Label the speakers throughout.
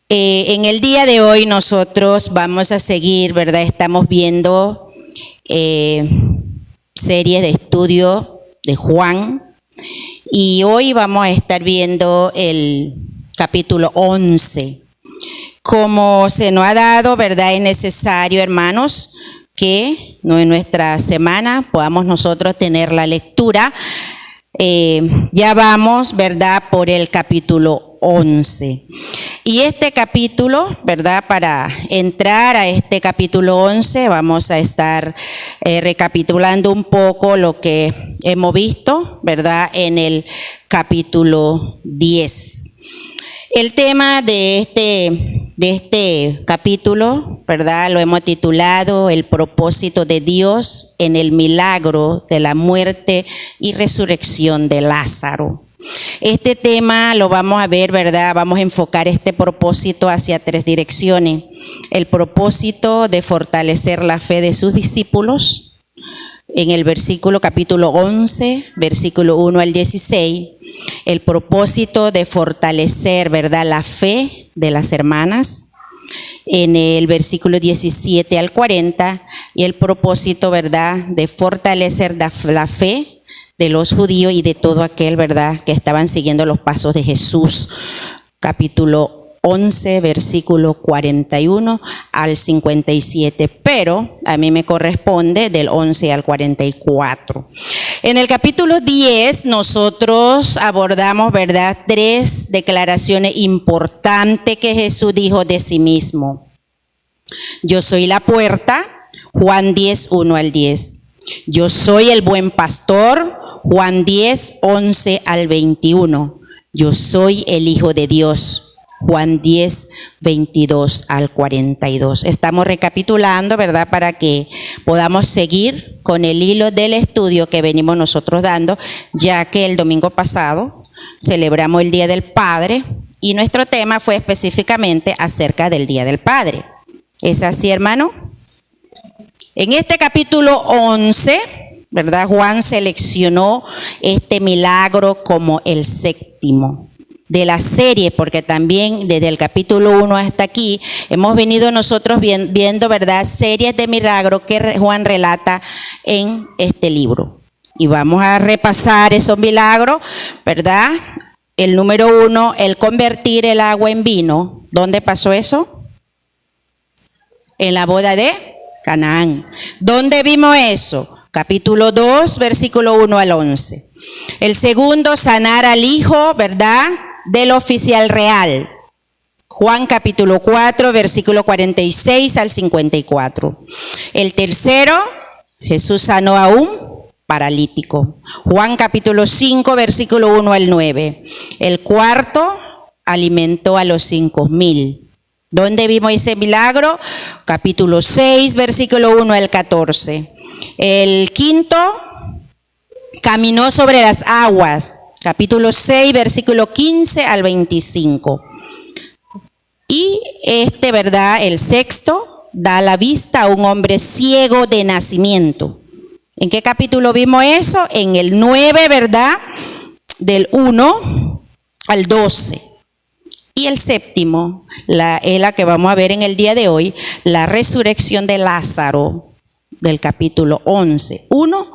Speaker 1: En el día de hoy nosotros vamos a seguir, ¿verdad? Estamos viendo series de estudio de Juan y hoy vamos a estar viendo el capítulo 11. Como se nos ha dado, ¿verdad? Es necesario, hermanos, que en nuestra semana podamos nosotros tener la lectura. Ya vamos, ¿verdad? Por el capítulo 11. Y este capítulo, ¿verdad? Para entrar a este capítulo 11 vamos a estar recapitulando un poco lo que hemos visto, ¿verdad? En el capítulo 10. El tema de este capítulo, ¿verdad? Lo hemos titulado El propósito de Dios en el milagro de la muerte y resurrección de Lázaro. Este tema lo vamos a ver, ¿verdad? Vamos a enfocar este propósito hacia tres direcciones. El propósito de fortalecer la fe de sus discípulos, en el capítulo 11, versículo 1 al 16, el propósito de fortalecer, ¿verdad?, la fe de las hermanas, en el versículo 17 al 40, y el propósito, ¿verdad?, de fortalecer la fe de los judíos y de todo aquel, ¿verdad?, que estaban siguiendo los pasos de Jesús. Capítulo 11, versículo 41 al 57, pero a mí me corresponde del 11 al 44. En el capítulo 10 nosotros abordamos, ¿verdad?, tres declaraciones importantes que Jesús dijo de sí mismo. Yo soy la puerta, Juan 10, 1 al 10. Yo soy el buen pastor, Juan 10, 11 al 21. Yo soy el Hijo de Dios, Juan 10, 22 al 42. Estamos recapitulando, ¿verdad?, para que podamos seguir con el hilo del estudio que venimos nosotros dando, ya que el domingo pasado celebramos el Día del Padre y nuestro tema fue específicamente acerca del Día del Padre. ¿Es así, hermano? En este capítulo 11, ¿verdad?, Juan seleccionó este milagro como el séptimo de la serie, porque también desde el capítulo 1 hasta aquí hemos venido nosotros viendo, ¿verdad?, series de milagros que Juan relata en este libro. Y vamos a repasar esos milagros, ¿verdad? El número 1, el convertir el agua en vino. ¿Dónde pasó eso? En la boda de Canaán. ¿Dónde vimos eso? Capítulo 2, versículo 1 al 11. El segundo, sanar al hijo, ¿verdad?, del oficial real. Juan capítulo 4, versículo 46 al 54. El tercero, Jesús sanó a un paralítico. Juan capítulo 5, versículo 1 al 9. El cuarto, alimentó a los 5,000. ¿Dónde vimos ese milagro? Capítulo 6, versículo 1 al 14. El quinto, caminó sobre las aguas. Capítulo 6, versículo 15 al 25. Y ¿verdad?, el sexto, da la vista a un hombre ciego de nacimiento. ¿En qué capítulo vimos eso? En el 9, ¿verdad?, del 1 al 12. Y el séptimo, es la que vamos a ver en el día de hoy, la resurrección de Lázaro, del capítulo 11, 1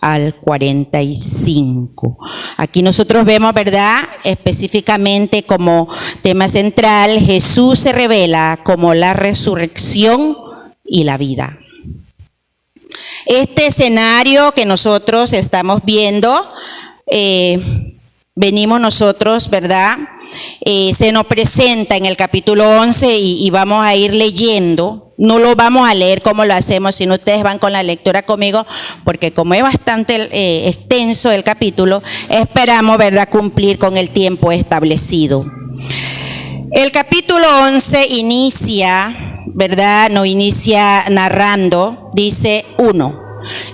Speaker 1: al 45. Aquí nosotros vemos, ¿verdad?, específicamente como tema central, Jesús se revela como la resurrección y la vida. Este escenario que nosotros estamos viendo, venimos nosotros, ¿verdad?, se nos presenta en el capítulo 11 y vamos a ir leyendo. No lo vamos a leer como lo hacemos, sino ustedes van con la lectura conmigo, porque como es bastante extenso el capítulo, esperamos, ¿verdad?, cumplir con el tiempo establecido. El capítulo 11 inicia, ¿verdad?, no inicia narrando, dice 1.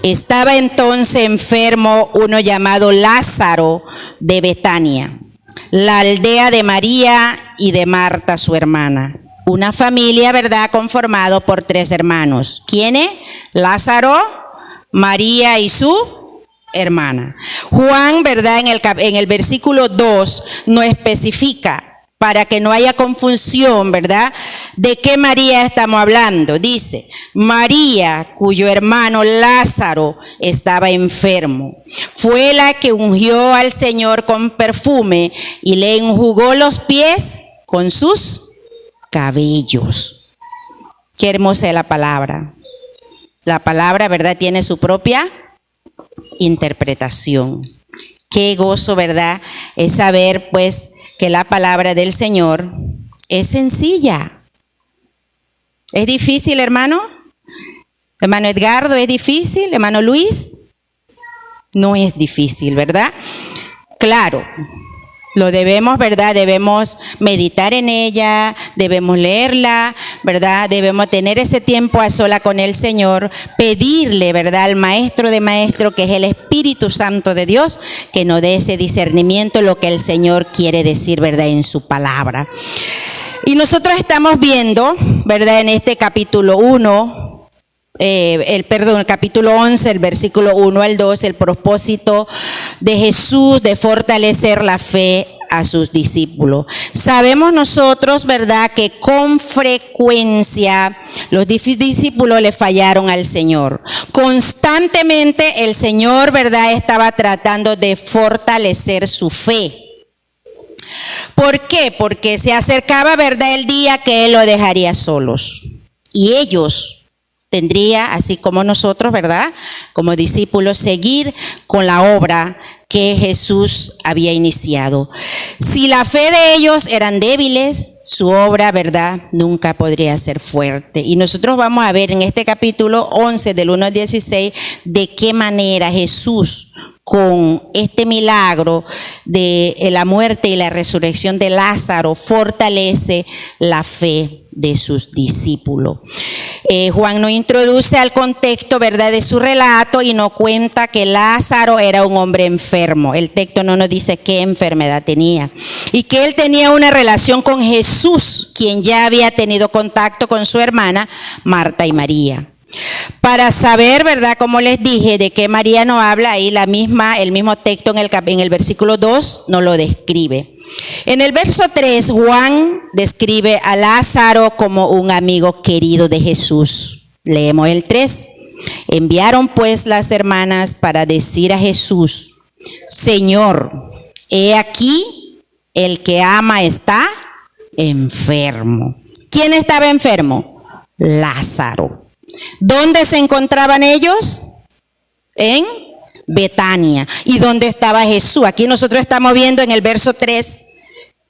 Speaker 1: Estaba entonces enfermo uno llamado Lázaro de Betania, la aldea de María y de Marta su hermana. Una familia, ¿verdad?, conformado por 3 hermanos. ¿Quiénes? Lázaro, María y su hermana. Juan, ¿verdad?, en el versículo 2 no especifica para que no haya confusión, ¿verdad? ¿De qué María estamos hablando? Dice, María, cuyo hermano Lázaro estaba enfermo, fue la que ungió al Señor con perfume y le enjugó los pies con sus cabellos. Qué hermosa es la palabra. La palabra, ¿verdad?, tiene su propia interpretación. Qué gozo, ¿verdad?, es saber, pues, que la palabra del Señor es sencilla. ¿Es difícil, hermano? Hermano Edgardo, ¿es difícil? Hermano Luis, no es difícil, ¿verdad? Claro, lo debemos, ¿verdad? Debemos meditar en ella, debemos leerla, ¿verdad? Debemos tener ese tiempo a sola con el Señor, pedirle, ¿verdad?, al Maestro de Maestros, que es el Espíritu Santo de Dios, que nos dé ese discernimiento, lo que el Señor quiere decir, ¿verdad?, en su palabra. Y nosotros estamos viendo, ¿verdad?, en este capítulo 1, el capítulo 11, el versículo 1 al 2, el propósito de Jesús de fortalecer la fe a sus discípulos. Sabemos nosotros, ¿verdad?, que con frecuencia los discípulos le fallaron al Señor. Constantemente el Señor, ¿verdad?, estaba tratando de fortalecer su fe. ¿Por qué? Porque se acercaba, ¿verdad?, el día que Él lo dejaría solos. Y ellos tendría, así como nosotros, ¿verdad?, como discípulos, seguir con la obra que Jesús había iniciado. Si la fe de ellos eran débiles, su obra, ¿verdad?, nunca podría ser fuerte. Y nosotros vamos a ver en este capítulo 11, del 1 al 16, de qué manera Jesús, con este milagro de la muerte y la resurrección de Lázaro, fortalece la fe de sus discípulos. Juan nos introduce al contexto, ¿verdad?, de su relato y nos cuenta que Lázaro era un hombre enfermo. El texto no nos dice qué enfermedad tenía y que él tenía una relación con Jesús, quien ya había tenido contacto con su hermana Marta y María. Para saber, ¿verdad?, como les dije, de qué María nos habla, ahí el mismo texto en el versículo 2 nos lo describe. En el verso 3, Juan describe a Lázaro como un amigo querido de Jesús. Leemos el 3. Enviaron pues las hermanas para decir a Jesús, Señor, he aquí el que ama está enfermo. ¿Quién estaba enfermo? Lázaro. ¿Dónde se encontraban ellos? En Betania. ¿Y dónde estaba Jesús? Aquí nosotros estamos viendo en el verso 3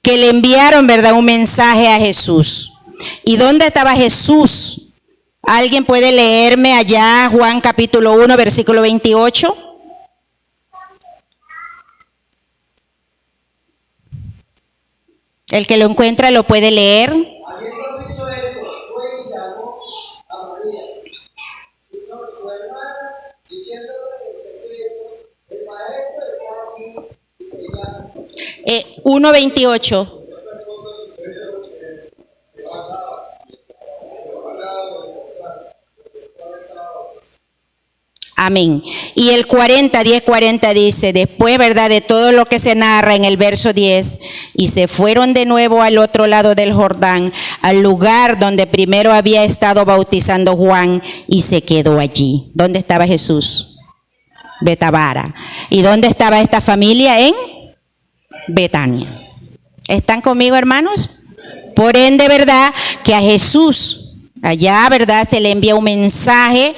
Speaker 1: que le enviaron, ¿verdad?, un mensaje a Jesús. ¿Y dónde estaba Jesús? ¿Alguien puede leerme allá Juan capítulo 1, versículo 28? El que lo encuentra lo puede leer. Eh, 1:28. Amén. Y el 10:40 dice, después, ¿verdad?, de todo lo que se narra en el verso 10, y se fueron de nuevo al otro lado del Jordán, al lugar donde primero había estado bautizando Juan, y se quedó allí. ¿Dónde estaba Jesús? Betabara. ¿Y dónde estaba esta familia? En Betania. ¿Están conmigo, hermanos? Por ende, ¿verdad?, que a Jesús allá, ¿verdad?, se le envía un mensaje,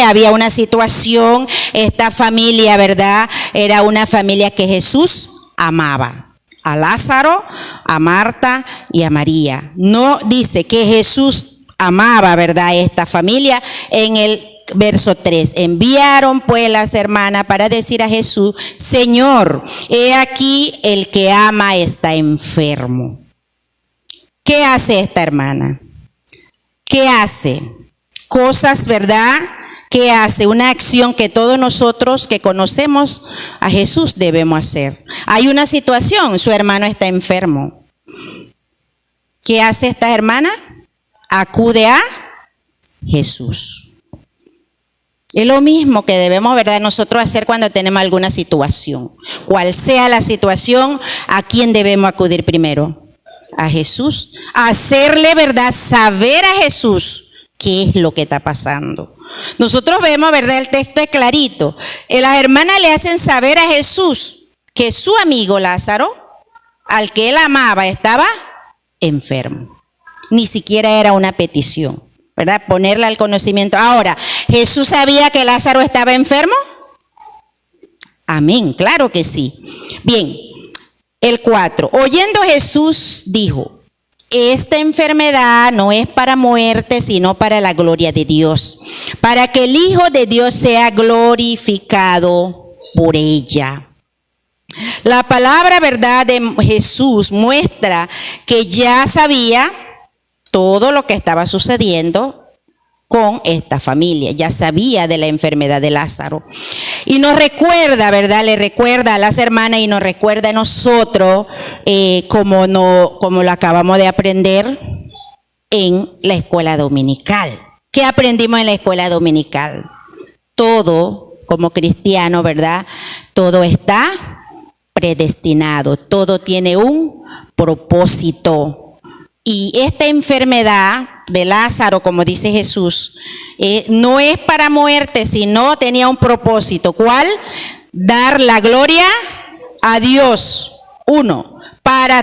Speaker 1: había una situación, esta familia, ¿verdad?, era una familia que Jesús amaba, a Lázaro, a Marta y a María. No dice que Jesús amaba, ¿verdad?, esta familia. En el verso 3, enviaron pues las hermanas para decir a Jesús, Señor, he aquí el que ama está enfermo. ¿Qué hace esta hermana? ¿Qué hace? Cosas, ¿verdad?, ¿qué hace? Una acción que todos nosotros que conocemos a Jesús debemos hacer. Hay una situación, su hermano está enfermo. ¿Qué hace esta hermana? Acude a Jesús. Es lo mismo que debemos, ¿verdad?, nosotros hacer cuando tenemos alguna situación. Cual sea la situación, ¿a quién debemos acudir primero? A Jesús. Hacerle, ¿verdad?, saber a Jesús qué es lo que está pasando. Nosotros vemos, ¿verdad?, el texto es clarito. Las hermanas le hacen saber a Jesús que su amigo Lázaro, al que él amaba, estaba enfermo. Ni siquiera era una petición, ¿verdad?, ponerla al conocimiento. Ahora, ¿Jesús sabía que Lázaro estaba enfermo? Amén, claro que sí. Bien, el 4. Oyendo Jesús dijo: esta enfermedad no es para muerte, sino para la gloria de Dios, para que el Hijo de Dios sea glorificado por ella. La palabra, ¿verdad?, de Jesús muestra que ya sabía todo lo que estaba sucediendo con esta familia. Ya sabía de la enfermedad de Lázaro. Y nos recuerda, ¿verdad? Le recuerda a las hermanas y nos recuerda a nosotros, como lo acabamos de aprender en la escuela dominical. ¿Qué aprendimos en la escuela dominical? Todo, como cristiano, ¿verdad?, todo está predestinado, todo tiene un propósito. Y esta enfermedad de Lázaro, como dice Jesús, no es para muerte, sino tenía un propósito. ¿Cuál? Dar la gloria a Dios. 1.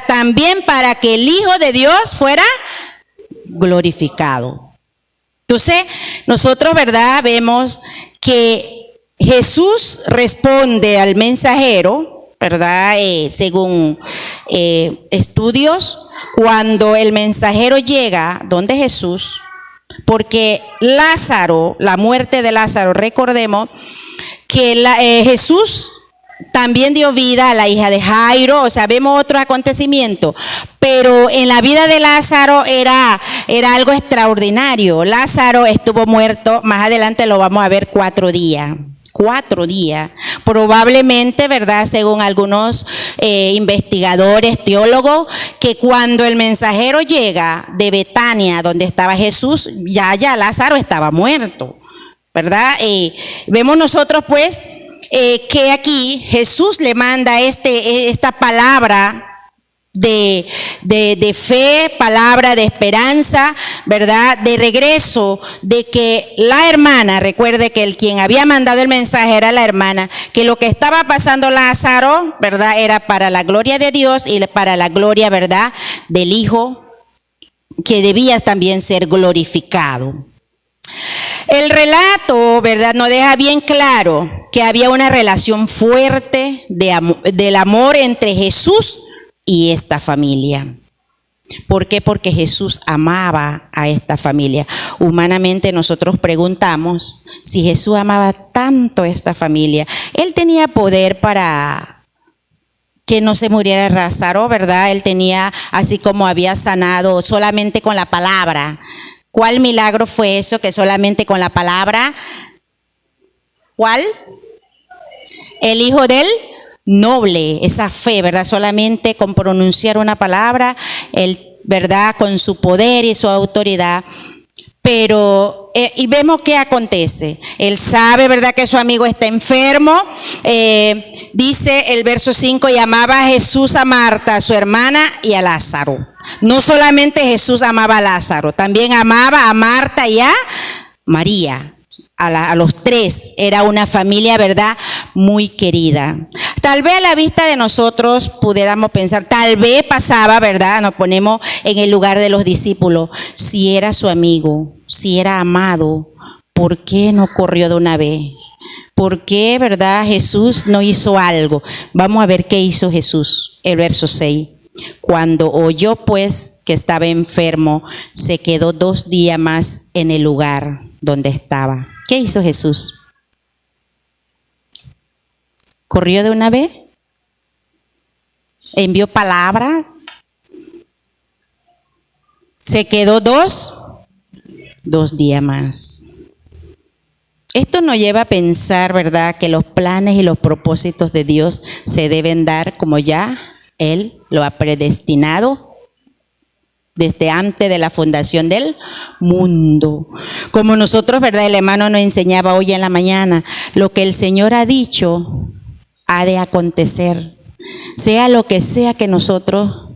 Speaker 1: También para que el Hijo de Dios fuera glorificado. Entonces, nosotros, ¿verdad?, vemos que Jesús responde al mensajero, ¿verdad?, según estudios, cuando el mensajero llega donde Jesús, porque Lázaro, la muerte de Lázaro, recordemos que Jesús también dio vida a la hija de Jairo, o sea, vemos otro acontecimiento, pero en la vida de Lázaro era algo extraordinario. Lázaro estuvo muerto, más adelante lo vamos a ver, 4 días. 4 días, probablemente, ¿verdad?, según algunos investigadores, teólogos, que cuando el mensajero llega de Betania, donde estaba Jesús, ya Lázaro estaba muerto, ¿verdad? Vemos nosotros, pues, que aquí Jesús le manda esta palabra de fe, palabra de esperanza, ¿verdad?, de regreso, de que la hermana, recuerde que quien había mandado el mensaje era la hermana, que lo que estaba pasando Lázaro, ¿verdad?, era para la gloria de Dios y para la gloria, ¿verdad?, del Hijo, que debía también ser glorificado. El relato, ¿verdad?, nos deja bien claro que había una relación fuerte del amor entre Jesús y esta familia. ¿Por qué? Porque Jesús amaba a esta familia. Humanamente nosotros preguntamos si Jesús amaba tanto a esta familia. Él tenía poder para que no se muriera Lázaro, ¿verdad? Él tenía, así como había sanado solamente con la palabra. ¿Cuál milagro fue eso que solamente con la palabra? ¿Cuál? El hijo del noble, esa fe, ¿verdad? Solamente con pronunciar una palabra, él, ¿verdad?, con su poder y su autoridad. Pero, y vemos qué acontece. Él sabe, ¿verdad?, que su amigo está enfermo. Dice el verso 5, y amaba a Jesús, a Marta, a su hermana y a Lázaro. No solamente Jesús amaba a Lázaro, también amaba a Marta y a María. A los 3, era una familia, ¿verdad?, muy querida. Tal vez a la vista de nosotros pudiéramos pensar, tal vez pasaba, ¿verdad?, nos ponemos en el lugar de los discípulos, si era su amigo, si era amado, ¿por qué no corrió de una vez? ¿Por qué, verdad, Jesús no hizo algo? Vamos a ver qué hizo Jesús, el verso 6. Cuando oyó, pues, que estaba enfermo, se quedó 2 días más en el lugar donde estaba. ¿Qué hizo Jesús? ¿Corrió de una vez? ¿Envió palabras? ¿Se quedó 2 días más? Esto nos lleva a pensar, ¿verdad?, que los planes y los propósitos de Dios se deben dar como ya Él lo ha predestinado desde antes de la fundación del mundo. Como nosotros, ¿verdad? El hermano nos enseñaba hoy en la mañana, lo que el Señor ha dicho ha de acontecer. Sea lo que sea que nosotros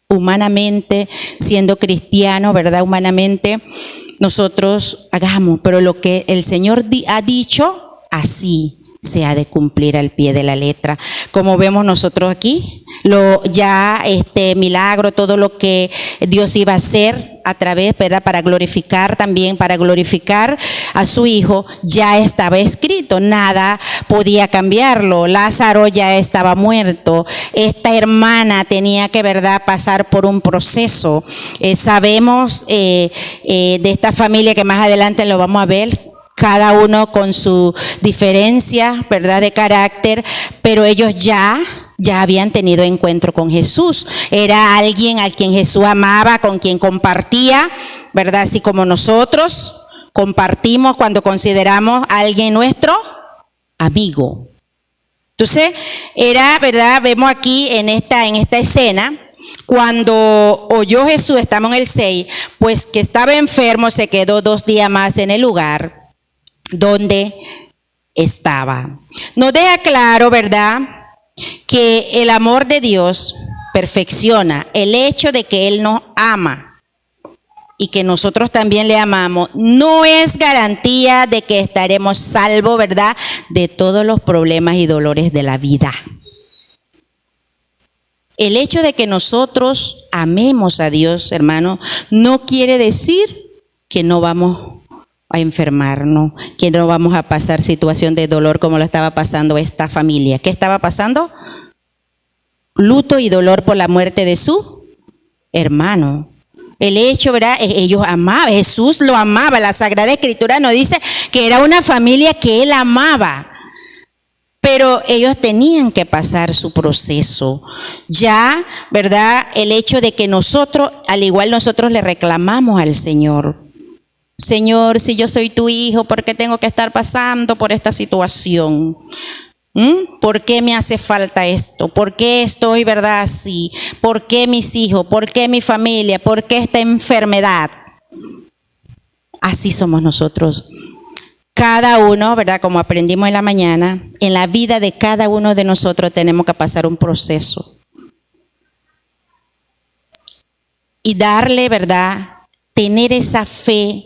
Speaker 1: humanamente, siendo cristianos, ¿verdad? Humanamente, nosotros hagamos, pero lo que el Señor ha dicho, así se ha de cumplir al pie de la letra. Como vemos nosotros aquí, milagro, todo lo que Dios iba a hacer a través, ¿verdad? Para glorificar a su Hijo, ya estaba escrito, nada podía cambiarlo. Lázaro ya estaba muerto, esta hermana tenía que, ¿verdad?, pasar por un proceso. Sabemos de esta familia que más adelante lo vamos a ver, cada uno con su diferencia, ¿verdad?, de carácter, pero ellos ya habían tenido encuentro con Jesús. Era alguien al quien Jesús amaba, con quien compartía, ¿verdad? Así como nosotros compartimos cuando consideramos a alguien nuestro amigo. Entonces, ¿verdad? Vemos aquí en esta escena, cuando oyó Jesús, estamos en el 6, pues que estaba enfermo, se quedó 2 días más en el lugar donde estaba. Nos deja claro, ¿verdad?, que el amor de Dios perfecciona el hecho de que Él nos ama y que nosotros también le amamos. No es garantía de que estaremos salvos, ¿verdad?, de todos los problemas y dolores de la vida. El hecho de que nosotros amemos a Dios, hermano, no quiere decir que no vamos a enfermarnos, que no vamos a pasar situación de dolor como lo estaba pasando esta familia. ¿Qué estaba pasando? Luto y dolor por la muerte de su hermano. El hecho, ¿verdad? Ellos amaban, Jesús lo amaba. La Sagrada Escritura nos dice que era una familia que Él amaba. Pero ellos tenían que pasar su proceso. Ya, ¿verdad? El hecho de que nosotros, al igual nosotros le reclamamos al Señor. Señor, si yo soy tu hijo, ¿por qué tengo que estar pasando por esta situación? ¿Por qué me hace falta esto? ¿Por qué estoy, verdad, así? ¿Por qué mis hijos? ¿Por qué mi familia? ¿Por qué esta enfermedad? Así somos nosotros. Cada uno, ¿verdad? Como aprendimos en la mañana, en la vida de cada uno de nosotros tenemos que pasar un proceso. Y darle, ¿verdad?, tener esa fe,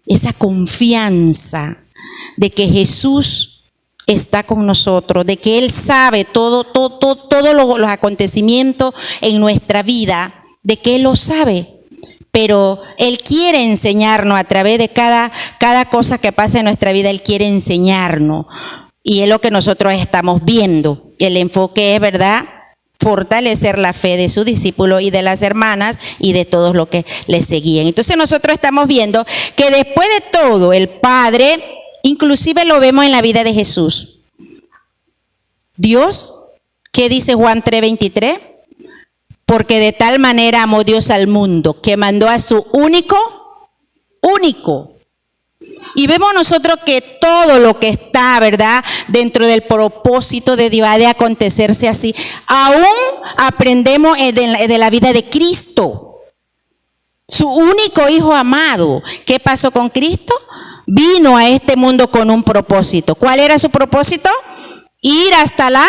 Speaker 1: esa confianza de que Jesús está con nosotros, de que Él sabe todos los acontecimientos en nuestra vida, de que Él lo sabe. Pero Él quiere enseñarnos a través de cada cosa que pasa en nuestra vida. Él quiere enseñarnos. Y es lo que nosotros estamos viendo. El enfoque es, ¿verdad?, fortalecer la fe de sus discípulos y de las hermanas y de todos los que les seguían. Entonces nosotros estamos viendo que después de todo el Padre, inclusive lo vemos en la vida de Jesús. Dios, ¿qué dice Juan 3:23? Porque de tal manera amó Dios al mundo, que mandó a su único. Y vemos nosotros que todo lo que está, ¿verdad?, dentro del propósito de Dios ha de acontecerse así. Aún aprendemos de la vida de Cristo, su único Hijo amado. ¿Qué pasó con Cristo? Vino a este mundo con un propósito. ¿Cuál era su propósito? Ir hasta la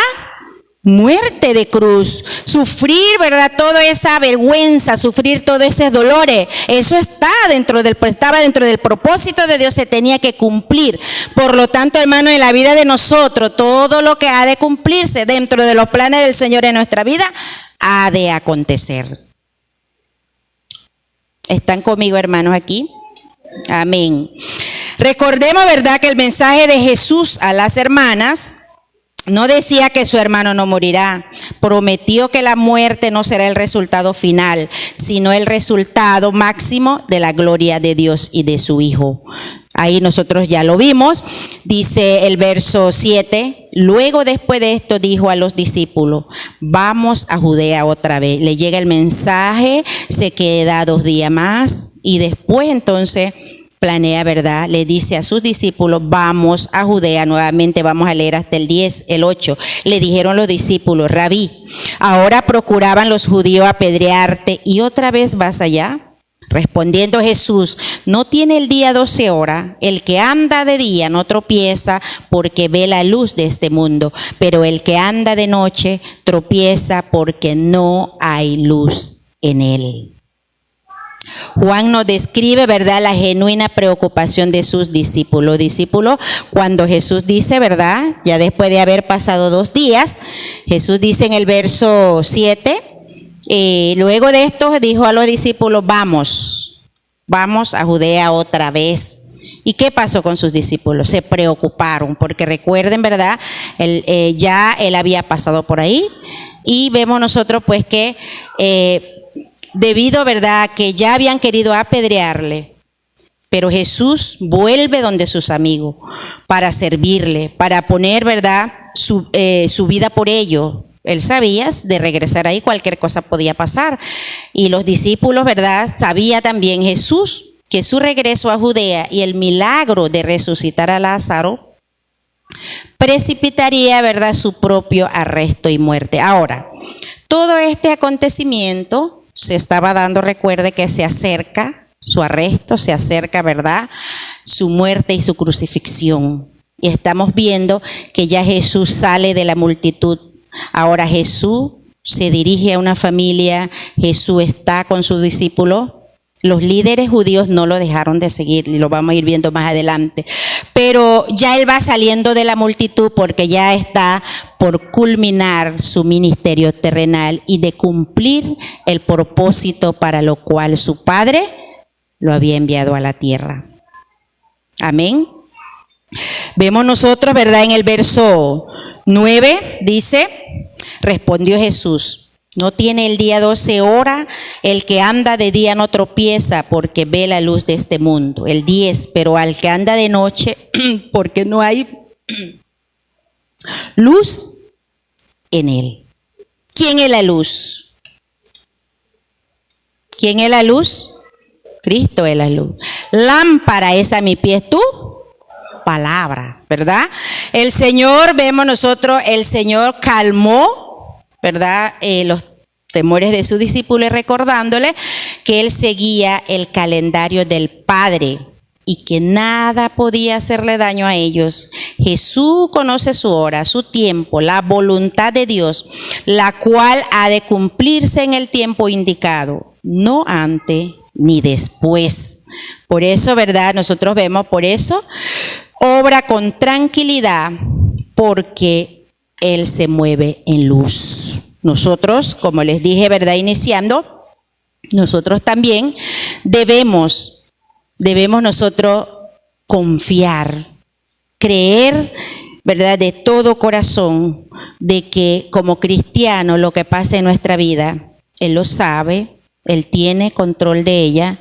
Speaker 1: muerte de cruz, sufrir, ¿verdad?, toda esa vergüenza, sufrir todos esos dolores. Eso estaba dentro del propósito de Dios, se tenía que cumplir. Por lo tanto, hermano, en la vida de nosotros, todo lo que ha de cumplirse dentro de los planes del Señor en nuestra vida, ha de acontecer. ¿Están conmigo, hermanos, aquí? Amén. Recordemos, ¿verdad?, que el mensaje de Jesús a las hermanas no decía que su hermano no morirá. Prometió que la muerte no será el resultado final, sino el resultado máximo de la gloria de Dios y de su Hijo. Ahí nosotros ya lo vimos. Dice el verso 7, luego después de esto dijo a los discípulos, vamos a Judea otra vez. Le llega el mensaje, se queda 2 días más y después entonces planea, ¿verdad? Le dice a sus discípulos, vamos a Judea. Nuevamente vamos a leer hasta el 10, el 8. Le dijeron los discípulos, Rabí, ahora procuraban los judíos apedrearte y otra vez vas allá. Respondiendo Jesús, ¿no tiene el día 12 horas? El que anda de día no tropieza porque ve la luz de este mundo, pero el que anda de noche tropieza porque no hay luz en él. Juan nos describe, ¿verdad?, la genuina preocupación de sus discípulos. Cuando Jesús dice, ¿verdad?, ya después de haber pasado 2 días, Jesús dice en el verso 7, luego de esto dijo a los discípulos, vamos a Judea otra vez. ¿Y qué pasó con sus discípulos? Se preocuparon, porque recuerden, ¿verdad?, ya él había pasado por ahí, y vemos nosotros pues que debido, ¿verdad?, que ya habían querido apedrearle, pero Jesús vuelve donde sus amigos para servirle, para poner, ¿verdad?, su vida por ellos. Él sabía de regresar ahí, cualquier cosa podía pasar. Y los discípulos, ¿verdad?, sabía también Jesús que su regreso a Judea y el milagro de resucitar a Lázaro precipitaría, ¿verdad?, su propio arresto y muerte. Ahora, todo este acontecimiento se estaba dando, recuerde que se acerca su arresto, se acerca, ¿verdad?, su muerte y su crucifixión. Y estamos viendo que ya Jesús sale de la multitud. Ahora Jesús se dirige a una familia, Jesús está con sus discípulos. Los líderes judíos no lo dejaron de seguir, y lo vamos a ir viendo más adelante. Pero ya él va saliendo de la multitud porque ya está por culminar su ministerio terrenal y de cumplir el propósito para lo cual su Padre lo había enviado a la tierra. Amén. Vemos nosotros, ¿verdad?, en el verso 9 dice, respondió Jesús, ¿no tiene el día 12 horas? El que anda de día no tropieza porque ve la luz de este mundo. El 10, pero al que anda de noche porque no hay luz en él. ¿Quién es la luz? ¿Quién es la luz? Cristo es la luz. Lámpara es a mi pie tu palabra, ¿verdad? El Señor, vemos nosotros, el Señor calmó, ¿verdad?, los temores de sus discípulos, recordándole que él seguía el calendario del Padre y que nada podía hacerle daño a ellos. Jesús conoce su hora, su tiempo, la voluntad de Dios, la cual ha de cumplirse en el tiempo indicado, no antes ni después. Por eso, ¿verdad?, nosotros vemos, por eso, obra con tranquilidad, porque Él se mueve en luz. Nosotros, como les dije, ¿verdad?, iniciando, nosotros también debemos nosotros confiar, creer, ¿verdad?, de todo corazón, de que como cristiano lo que pasa en nuestra vida, Él lo sabe, Él tiene control de ella,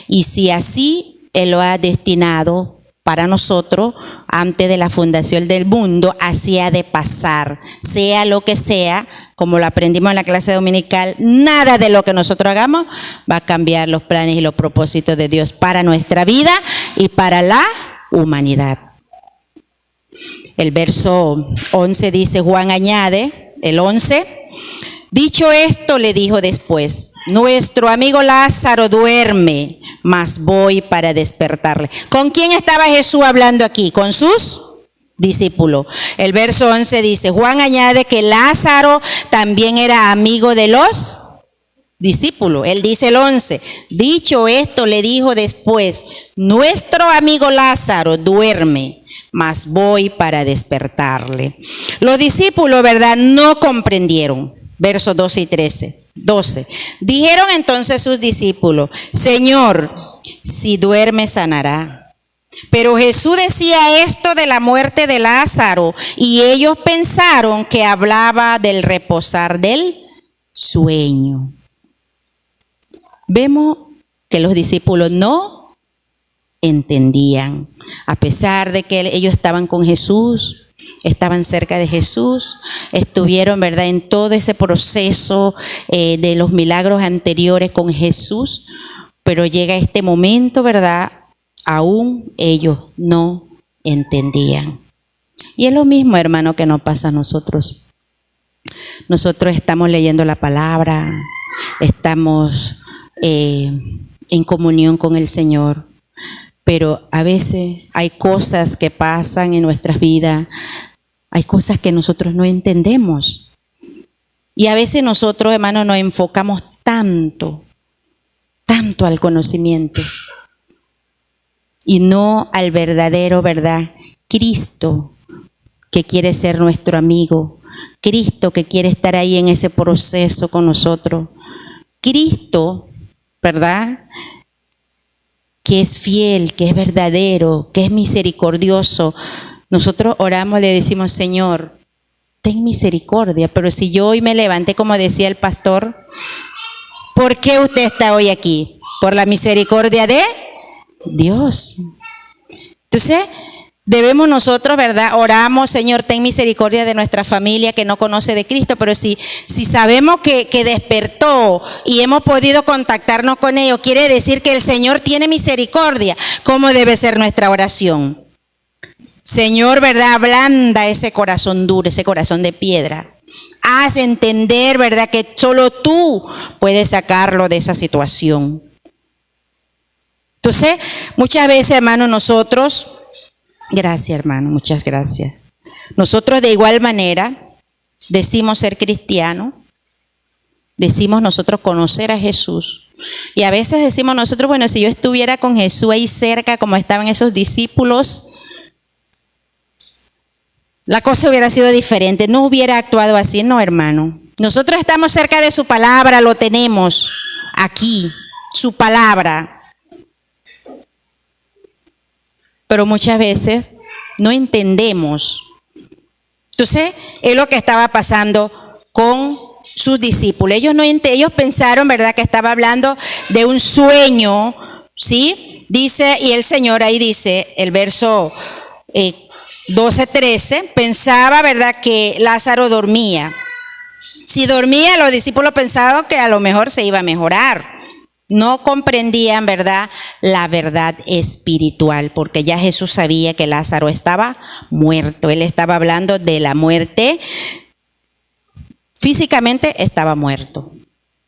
Speaker 1: y si así Él lo ha destinado para nosotros, antes de la fundación del mundo, así ha de pasar, sea lo que sea, como lo aprendimos en la clase dominical, nada de lo que nosotros hagamos va a cambiar los planes y los propósitos de Dios para nuestra vida y para la humanidad. El verso 11 dice, Juan añade, el 11, dicho esto, le dijo después, nuestro amigo Lázaro duerme, mas voy para despertarle. ¿Con quién estaba Jesús hablando aquí? Con sus discípulos. El verso 11 dice, Juan añade que Lázaro también era amigo de los discípulos. Él dice el 11, dicho esto, le dijo después, nuestro amigo Lázaro duerme, mas voy para despertarle. Los discípulos, ¿verdad?, no comprendieron. Versos 12 y 12. Dijeron entonces sus discípulos, Señor, si duerme sanará. Pero Jesús decía esto de la muerte de Lázaro, y ellos pensaron que hablaba del reposar del sueño. Vemos que los discípulos no entendían, a pesar de que ellos estaban con Jesús, estaban cerca de Jesús, estuvieron, ¿verdad?, en todo ese proceso de los milagros anteriores con Jesús, pero llega este momento, ¿verdad?, aún ellos no entendían. Y es lo mismo, hermano, que nos pasa a nosotros. Nosotros estamos leyendo la palabra, estamos en comunión con el Señor. Pero a veces hay cosas que pasan en nuestras vidas, hay cosas que nosotros no entendemos. Y a veces nosotros, hermanos, nos enfocamos tanto al conocimiento y no al verdadero, ¿verdad? Cristo, que quiere ser nuestro amigo. Cristo, que quiere estar ahí en ese proceso con nosotros. Cristo, ¿verdad?, que es fiel, que es verdadero, que es misericordioso. Nosotros oramos, le decimos: Señor, ten misericordia. Pero si yo hoy me levanté, como decía el pastor, ¿por qué usted está hoy aquí? Por la misericordia de Dios. Entonces, debemos nosotros, ¿verdad? Oramos: Señor, ten misericordia de nuestra familia que no conoce de Cristo. Pero si sabemos que despertó y hemos podido contactarnos con ellos, quiere decir que el Señor tiene misericordia. ¿Cómo debe ser nuestra oración? Señor, ¿verdad?, ablanda ese corazón duro, ese corazón de piedra. Haz entender, ¿verdad?, que solo tú puedes sacarlo de esa situación. Entonces, muchas veces, hermano, nosotros... Gracias, hermano, muchas gracias. Nosotros de igual manera decimos ser cristianos, decimos nosotros conocer a Jesús. Y a veces decimos nosotros: bueno, si yo estuviera con Jesús ahí cerca, como estaban esos discípulos, la cosa hubiera sido diferente, no hubiera actuado así. No, hermano. Nosotros estamos cerca de su palabra, lo tenemos aquí, su palabra. Pero muchas veces no entendemos. Entonces, es lo que estaba pasando con sus discípulos. Ellos pensaron, ¿verdad?, que estaba hablando de un sueño, ¿sí? Dice, y el Señor ahí dice, el verso 12-13, pensaba, ¿verdad?, que Lázaro dormía. Si dormía, los discípulos pensaban que a lo mejor se iba a mejorar. No comprendían, ¿verdad?, la verdad espiritual, porque ya Jesús sabía que Lázaro estaba muerto. Él estaba hablando de la muerte. Físicamente estaba muerto,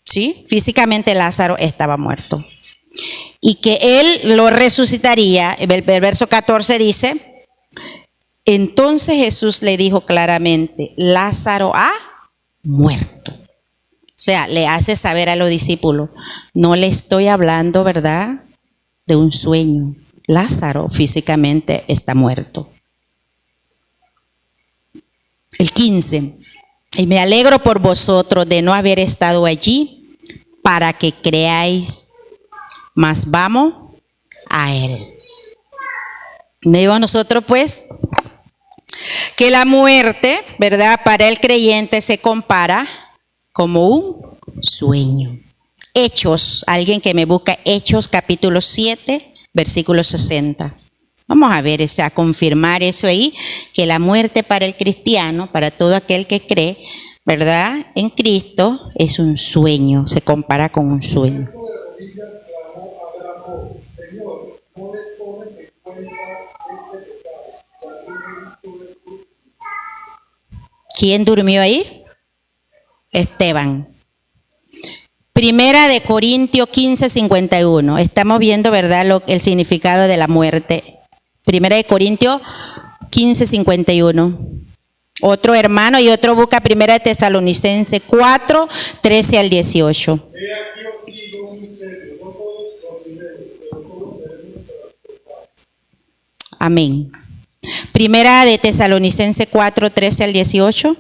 Speaker 1: ¿sí? Físicamente Lázaro estaba muerto. Y que él lo resucitaría. El verso 14 dice: entonces Jesús le dijo claramente: Lázaro ha muerto. O sea, le hace saber a los discípulos: no le estoy hablando, ¿verdad?, de un sueño. Lázaro físicamente está muerto. El 15. Y me alegro por vosotros de no haber estado allí para que creáis, mas vamos a él. Me digo a nosotros, pues, que la muerte, ¿verdad?, para el creyente se compara como un sueño. Hechos, alguien que me busca, Hechos capítulo 7, versículo 60. Vamos a ver, a confirmar eso ahí, que la muerte para el cristiano, para todo aquel que cree, ¿verdad?, en Cristo, es un sueño, se compara con un sueño. Señor, no les tomes en cuenta este pecado. ¿Quién durmió ahí? Esteban. Primera de Corintios 15:51. Estamos viendo, ¿verdad?, el significado de la muerte. Primera de Corintios 15:51. Otro hermano y otro busca Primera de Tesalonicenses 4:13 al 18. He aquí os digo un misterio, no todos dormiremos, pero todos seremos transportados. Amén. Primera de Tesalonicenses 4:13 al 18.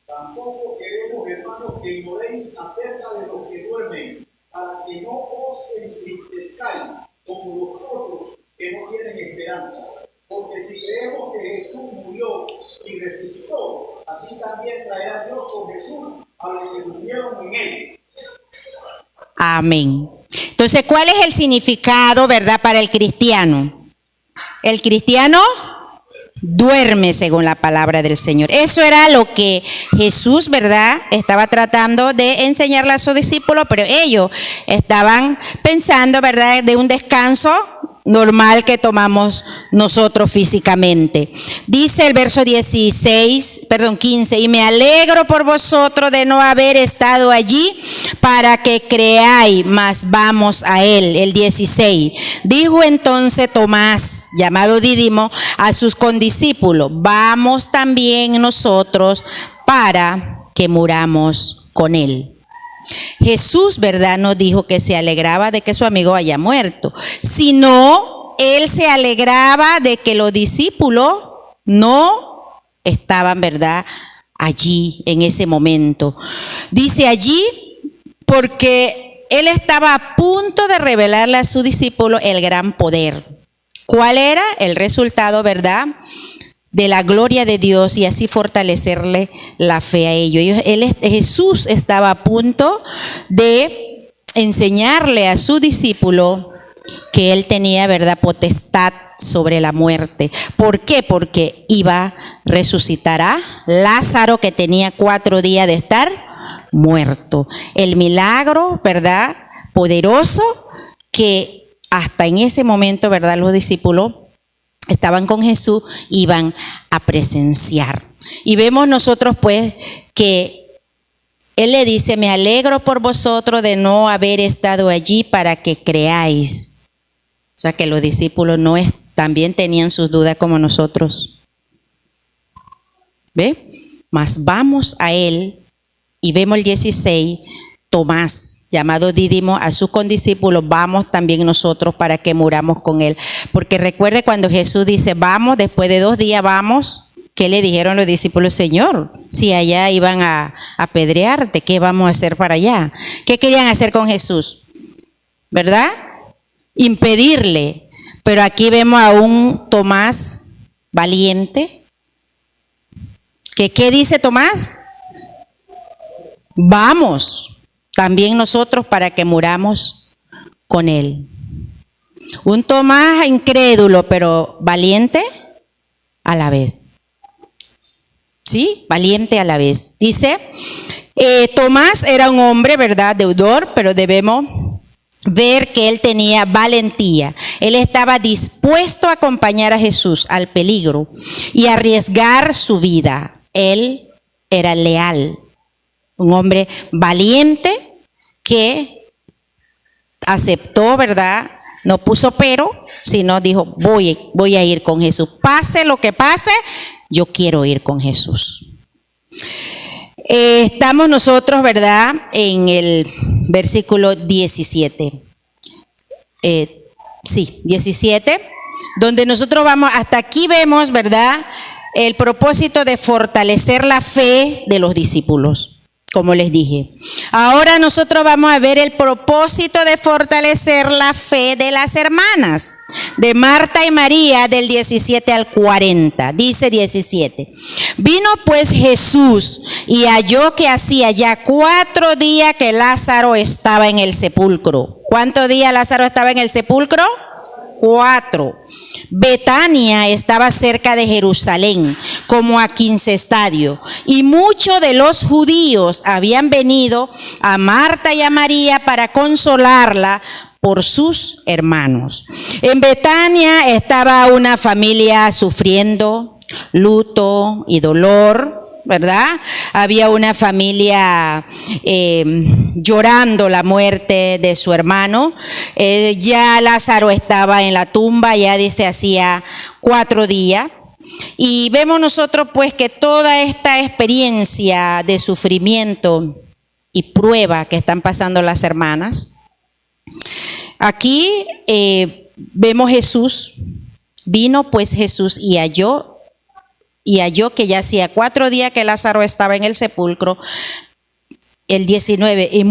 Speaker 2: Tampoco queremos, hermanos, que ignoréis acerca de los que duermen, para que no os entristezcáis como los otros que no tienen esperanza. Porque si creemos que Jesús murió y resucitó, así también traerá Dios con Jesús a los que durmieron en él.
Speaker 1: Amén. Entonces, ¿cuál es el significado, verdad, para el cristiano? El cristiano duerme según la palabra del Señor. Eso era lo que Jesús, ¿verdad?, estaba tratando de enseñarle a sus discípulos, pero ellos estaban pensando, ¿verdad?, de un descanso normal que tomamos nosotros físicamente. Dice el verso 15, y me alegro por vosotros de no haber estado allí para que creáis, mas vamos a él. El 16, dijo entonces Tomás, llamado Dídimo, a sus condiscípulos, vamos también nosotros para que muramos con él. Jesús, ¿verdad?, no dijo que se alegraba de que su amigo haya muerto, sino él se alegraba de que los discípulos no estaban, ¿verdad?, allí en ese momento. Dice allí porque él estaba a punto de revelarle a sus discípulos el gran poder. ¿Cuál era el resultado, verdad?, de la gloria de Dios, y así fortalecerle la fe a ellos. Jesús estaba a punto de enseñarle a su discípulo que él tenía, ¿verdad?, potestad sobre la muerte. ¿Por qué? Porque iba a resucitar a Lázaro, que tenía 4 días de estar muerto. El milagro, ¿verdad?, poderoso, que hasta en ese momento, ¿verdad?, los discípulos estaban con Jesús, iban a presenciar. Y vemos nosotros pues que él le dice, me alegro por vosotros de no haber estado allí para que creáis. O sea que los discípulos también tenían sus dudas como nosotros. ¿Ve? Mas vamos a él, y vemos el 16, Tomás, llamado Dídimo, a sus condiscípulos, vamos también nosotros para que muramos con él. Porque recuerde cuando Jesús dice, vamos, después de 2 días vamos, ¿qué le dijeron los discípulos? Señor, si allá iban a apedrearte, ¿qué vamos a hacer para allá? ¿Qué querían hacer con Jesús? ¿Verdad? Impedirle. Pero aquí vemos a un Tomás valiente. ¿Qué dice Tomás? Vamos también nosotros para que muramos con él. Un Tomás incrédulo, pero valiente a la vez. ¿Sí? Valiente a la vez. Dice, Tomás era un hombre, ¿verdad?, deudor, pero debemos ver que él tenía valentía. Él estaba dispuesto a acompañar a Jesús al peligro y arriesgar su vida. Él era leal. Un hombre valiente que aceptó, ¿verdad? No puso pero, sino dijo, voy a ir con Jesús. Pase lo que pase, yo quiero ir con Jesús. Estamos nosotros, ¿verdad?, en el versículo 17. 17, donde nosotros vamos, hasta aquí vemos, ¿verdad?, el propósito de fortalecer la fe de los discípulos. Como les dije, ahora nosotros vamos a ver el propósito de fortalecer la fe de las hermanas, de Marta y María, del 17 al 40. Dice 17, vino pues Jesús y halló que hacía ya 4 días que Lázaro estaba en el sepulcro. ¿Cuántos días Lázaro estaba en el sepulcro? 4. Betania estaba cerca de Jerusalén, como a 15 estadios, y muchos de los judíos habían venido a Marta y a María para consolarla por sus hermanos. En Betania estaba una familia sufriendo luto y dolor, ¿verdad? Había una familia llorando la muerte de su hermano. Ya Lázaro estaba en la tumba, ya dice, hacía 4 días. Y vemos nosotros pues que toda esta experiencia de sufrimiento y prueba que están pasando las hermanas, aquí vemos Jesús, vino pues Jesús y halló que ya hacía 4 días que Lázaro estaba en el sepulcro. El 19, y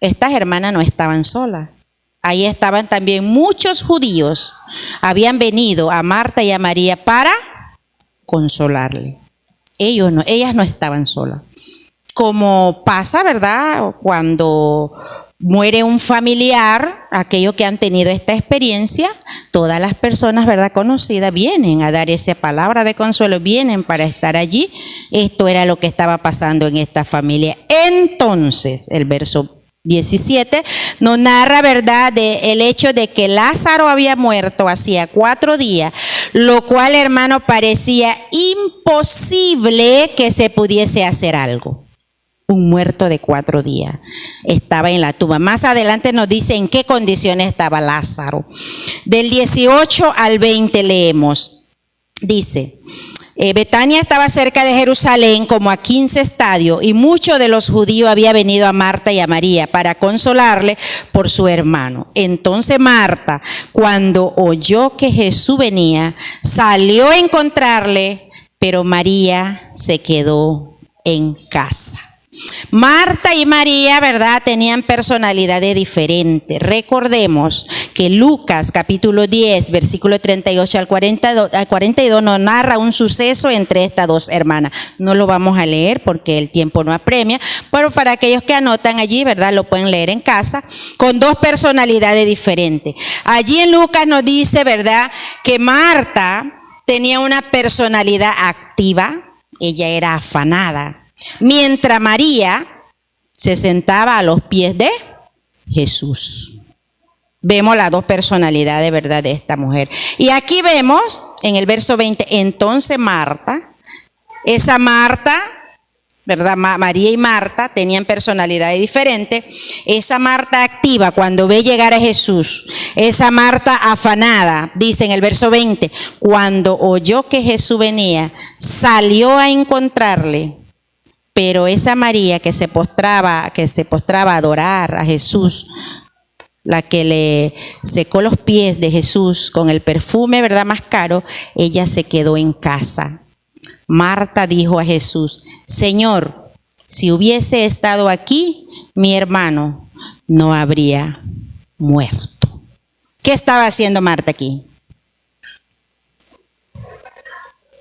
Speaker 1: estas hermanas no estaban solas. Ahí estaban también muchos judíos. Habían venido a Marta y a María para consolarle. Ellas no estaban solas. Como pasa, ¿verdad?, cuando muere un familiar, aquellos que han tenido esta experiencia, todas las personas, ¿verdad?, conocidas vienen a dar esa palabra de consuelo, vienen para estar allí. Esto era lo que estaba pasando en esta familia. Entonces, el verso 17, nos narra, ¿verdad?, el hecho de que Lázaro había muerto hacía 4 días, lo cual, hermano, parecía imposible que se pudiese hacer algo. Un muerto de 4 días estaba en la tumba. Más adelante nos dice en qué condiciones estaba Lázaro. Del 18 al 20 leemos. Dice, Betania estaba cerca de Jerusalén como a 15 estadios, y muchos de los judíos habían venido a Marta y a María para consolarle por su hermano. Entonces Marta, cuando oyó que Jesús venía, salió a encontrarle, pero María se quedó en casa. Marta y María, ¿verdad?, tenían personalidades diferentes. Recordemos que Lucas capítulo 10, versículo 38 al 42 nos narra un suceso entre estas dos hermanas. No lo vamos a leer porque el tiempo no apremia, pero para aquellos que anotan allí, ¿verdad?, lo pueden leer en casa, con 2 personalidades diferentes. Allí en Lucas nos dice, ¿verdad?, que Marta tenía una personalidad activa, ella era afanada, mientras María se sentaba a los pies de Jesús. Vemos las 2 personalidades, ¿verdad?, de esta mujer. Y aquí vemos en el verso 20, entonces Marta, esa Marta, ¿verdad?, María y Marta tenían personalidades diferentes. Esa Marta activa cuando ve llegar a Jesús, esa Marta afanada, dice en el verso 20, cuando oyó que Jesús venía, salió a encontrarle. Pero esa María que se postraba a adorar a Jesús, la que le secó los pies de Jesús con el perfume, ¿verdad?, más caro, ella se quedó en casa. Marta dijo a Jesús, Señor, si hubiese estado aquí, mi hermano no habría muerto. ¿Qué estaba haciendo Marta aquí?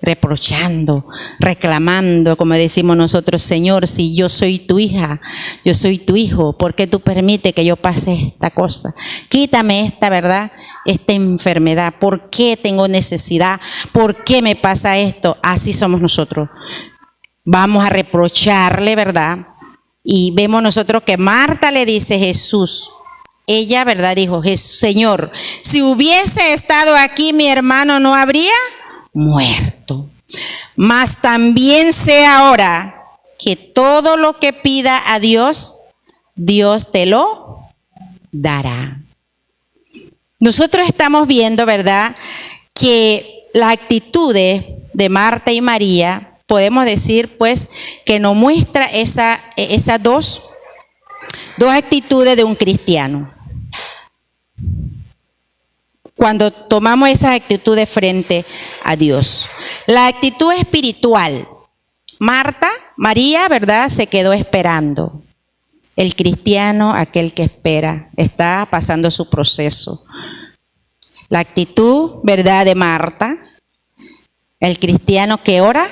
Speaker 1: Reprochando, reclamando, como decimos nosotros, Señor, si yo soy tu hija, yo soy tu hijo, ¿por qué tú permites que yo pase esta cosa? Quítame esta, ¿verdad?, esta enfermedad. ¿Por qué tengo necesidad? ¿Por qué me pasa esto? Así somos nosotros. Vamos a reprocharle, ¿verdad? Y vemos nosotros que Marta le dice a Jesús, ella, ¿verdad?, dijo, Señor, si hubiese estado aquí, mi hermano no habría muerto. Mas también sé ahora que todo lo que pida a Dios, Dios te lo dará. Nosotros estamos viendo, ¿verdad?, que la actitud de Marta y María, podemos decir pues que nos muestra esas dos actitudes de un cristiano. Cuando tomamos esas actitudes frente a Dios. La actitud espiritual. María, ¿verdad?, se quedó esperando. El cristiano, aquel que espera, está pasando su proceso. La actitud, ¿verdad?, de Marta. El cristiano que ora,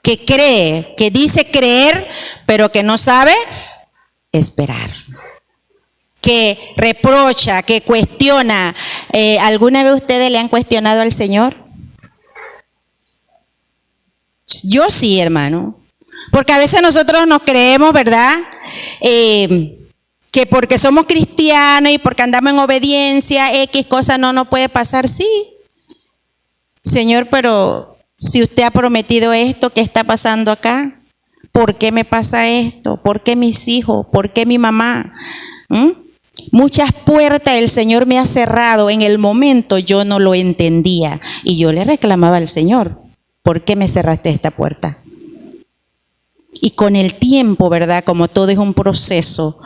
Speaker 1: que cree, que dice creer, pero que no sabe esperar. Que reprocha, que cuestiona. ¿Alguna vez ustedes le han cuestionado al Señor? Yo sí, hermano. Porque a veces nosotros nos creemos, ¿verdad?, que porque somos cristianos y porque andamos en obediencia, X cosa no nos puede pasar. Sí. Señor, pero si usted ha prometido esto, ¿qué está pasando acá? ¿Por qué me pasa esto? ¿Por qué mis hijos? ¿Por qué mi mamá? Muchas puertas el Señor me ha cerrado. En el momento yo no lo entendía y yo le reclamaba al Señor, ¿por qué me cerraste esta puerta? Y con el tiempo, ¿verdad?, como todo es un proceso,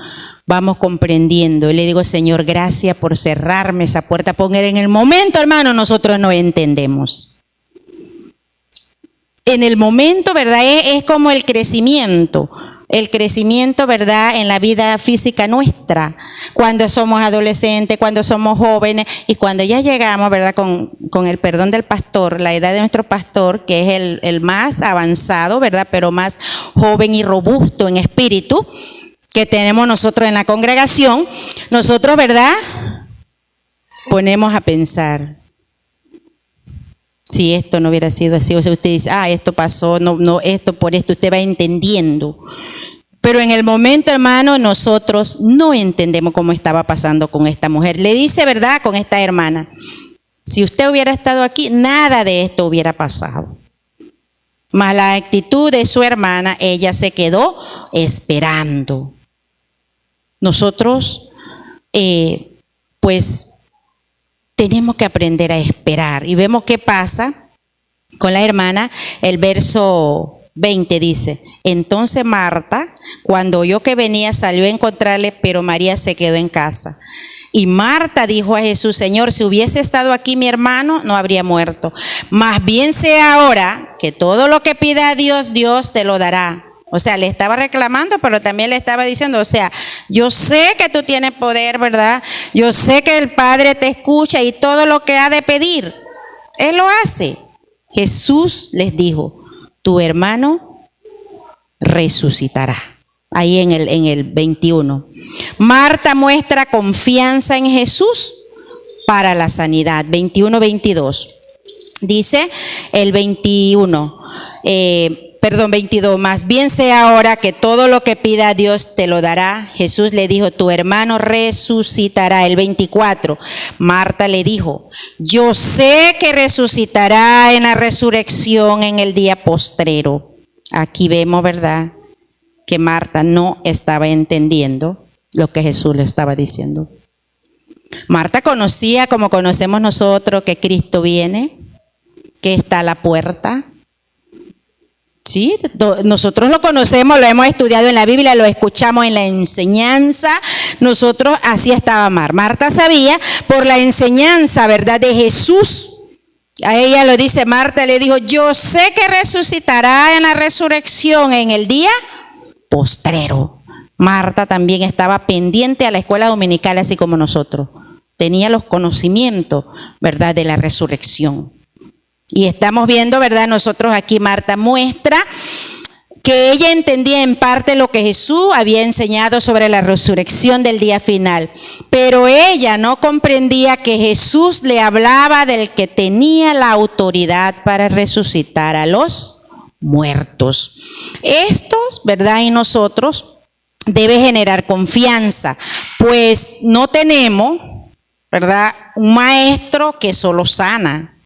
Speaker 1: vamos comprendiendo. Y le digo, Señor, gracias por cerrarme esa puerta, porque en el momento, hermano, nosotros no entendemos. En el momento, ¿verdad?, es como el crecimiento, ¿verdad?, en la vida física nuestra, cuando somos adolescentes, cuando somos jóvenes y cuando ya llegamos, ¿verdad?, con el perdón del pastor, la edad de nuestro pastor, que es el más avanzado, ¿verdad?, pero más joven y robusto en espíritu que tenemos nosotros en la congregación, nosotros, ¿verdad?, ponemos a pensar, si esto no hubiera sido así, o sea, usted dice, esto pasó, no, esto por esto, usted va entendiendo. Pero en el momento, hermano, nosotros no entendemos cómo estaba pasando con esta mujer. Le dice, ¿verdad?, con esta hermana, si usted hubiera estado aquí, nada de esto hubiera pasado. Mas la actitud de su hermana, ella se quedó esperando. Nosotros, pues, tenemos que aprender a esperar. Y vemos qué pasa con la hermana. El verso 20 dice, entonces Marta, cuando oyó que venía, salió a encontrarle, pero María se quedó en casa. Y Marta dijo a Jesús, Señor, si hubiese estado aquí mi hermano, no habría muerto. Más bien sea ahora que todo lo que pida a Dios, Dios te lo dará. O sea, le estaba reclamando, pero también le estaba diciendo, o sea, yo sé que tú tienes poder, ¿verdad? Yo sé que el Padre te escucha y todo lo que ha de pedir, Él lo hace. Jesús les dijo, tu hermano resucitará. Ahí en el 21. Marta muestra confianza en Jesús para la sanidad. 21-22. Dice el 22. Más bien sea ahora que todo lo que pida a Dios te lo dará. Jesús le dijo, tu hermano resucitará. El 24. Marta le dijo, yo sé que resucitará en la resurrección en el día postrero. Aquí vemos, ¿verdad?, que Marta no estaba entendiendo lo que Jesús le estaba diciendo. Marta conocía, como conocemos nosotros, que Cristo viene, que está a la puerta. Sí, nosotros lo conocemos, lo hemos estudiado en la Biblia, lo escuchamos en la enseñanza. Nosotros, así estaba Marta sabía por la enseñanza, ¿verdad?, de Jesús. A ella lo dice, Marta le dijo, yo sé que resucitará en la resurrección en el día postrero. Marta también estaba pendiente a la escuela dominical, así como nosotros. Tenía los conocimientos, ¿verdad?, de la resurrección. Y estamos viendo, ¿verdad?, nosotros aquí Marta muestra que ella entendía en parte lo que Jesús había enseñado sobre la resurrección del día final. Pero ella no comprendía que Jesús le hablaba del que tenía la autoridad para resucitar a los muertos. Estos, ¿verdad?, en nosotros debe generar confianza, pues no tenemos, ¿verdad?, un maestro que solo sana,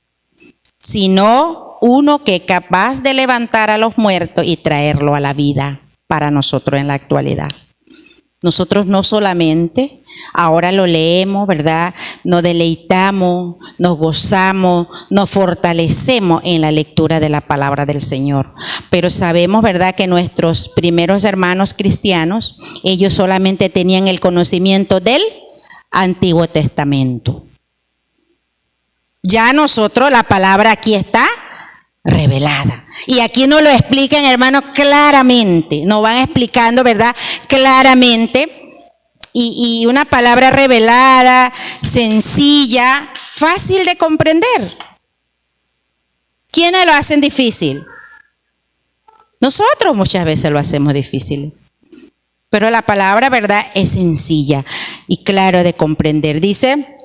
Speaker 1: sino uno que es capaz de levantar a los muertos y traerlo a la vida para nosotros en la actualidad. Nosotros no solamente ahora lo leemos, ¿verdad?, nos deleitamos, nos gozamos, nos fortalecemos en la lectura de la palabra del Señor. Pero sabemos, ¿verdad?, que nuestros primeros hermanos cristianos, ellos solamente tenían el conocimiento del Antiguo Testamento. Ya nosotros, la palabra aquí está revelada. Y aquí nos lo explican, hermanos, claramente. Nos van explicando, ¿verdad?, claramente. Y una palabra revelada, sencilla, fácil de comprender. ¿Quiénes lo hacen difícil? Nosotros muchas veces lo hacemos difícil. Pero la palabra, ¿verdad?, es sencilla y claro de comprender. Dice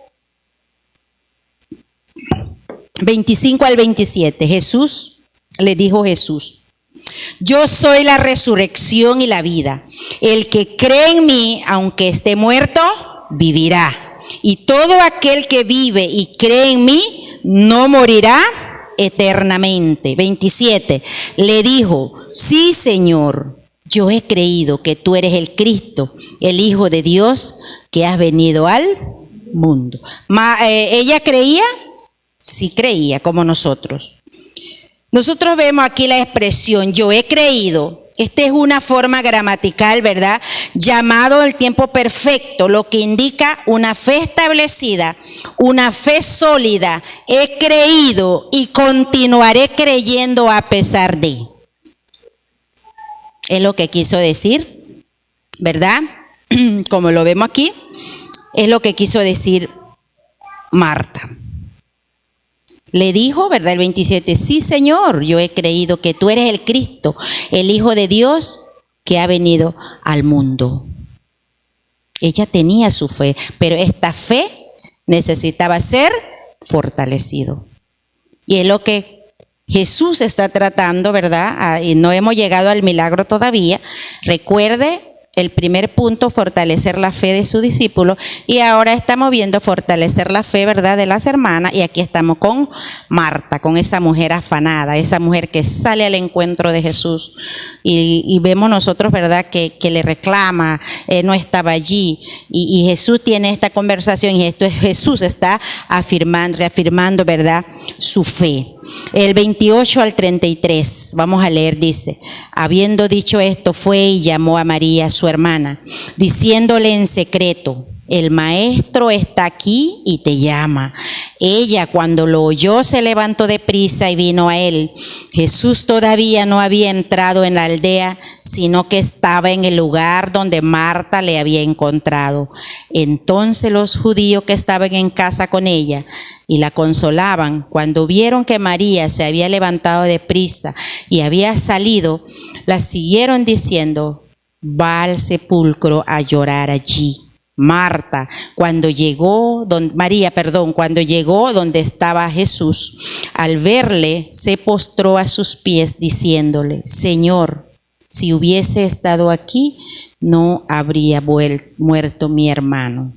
Speaker 1: 25 al 27. Le dijo Jesús, yo soy la resurrección y la vida. El que cree en mí, aunque esté muerto, vivirá. Y todo aquel que vive y cree en mí, no morirá eternamente. 27. Le dijo, sí, Señor, yo he creído que tú eres el Cristo, el Hijo de Dios, que has venido al mundo. ¿Ella creía? Sí creía, como nosotros. Nosotros vemos aquí la expresión, yo he creído. Esta es una forma gramatical, ¿verdad?, llamado el tiempo perfecto, lo que indica una fe establecida, una fe sólida. He creído y continuaré creyendo a pesar de. Es lo que quiso decir, ¿verdad? Como lo vemos aquí, es lo que quiso decir Marta. Le dijo, ¿verdad?, el 27, sí, Señor, yo he creído que tú eres el Cristo, el Hijo de Dios que ha venido al mundo. Ella tenía su fe, pero esta fe necesitaba ser fortalecido. Y es lo que Jesús está tratando, ¿verdad? Y no hemos llegado al milagro todavía. Recuerde el primer punto, fortalecer la fe de su discípulo, y ahora estamos viendo fortalecer la fe, ¿verdad?, de las hermanas, y aquí estamos con Marta, con esa mujer afanada, esa mujer que sale al encuentro de Jesús, y vemos nosotros, ¿verdad?, que le reclama, no estaba allí, y Jesús tiene esta conversación, y esto es Jesús está reafirmando, ¿verdad?, su fe. El 28 al 33, vamos a leer, dice: habiendo dicho esto, fue y llamó a María, su hermana, diciéndole en secreto: el maestro está aquí y te llama. Ella, cuando lo oyó, se levantó de prisa y vino a él. Jesús todavía no había entrado en la aldea, sino que estaba en el lugar donde Marta le había encontrado. Entonces los judíos que estaban en casa con ella y la consolaban, cuando vieron que María se había levantado de prisa y había salido, la siguieron diciendo: va al sepulcro a llorar allí. Cuando llegó donde estaba Jesús, al verle, se postró a sus pies diciéndole: Señor, si hubiese estado aquí, no habría muerto mi hermano.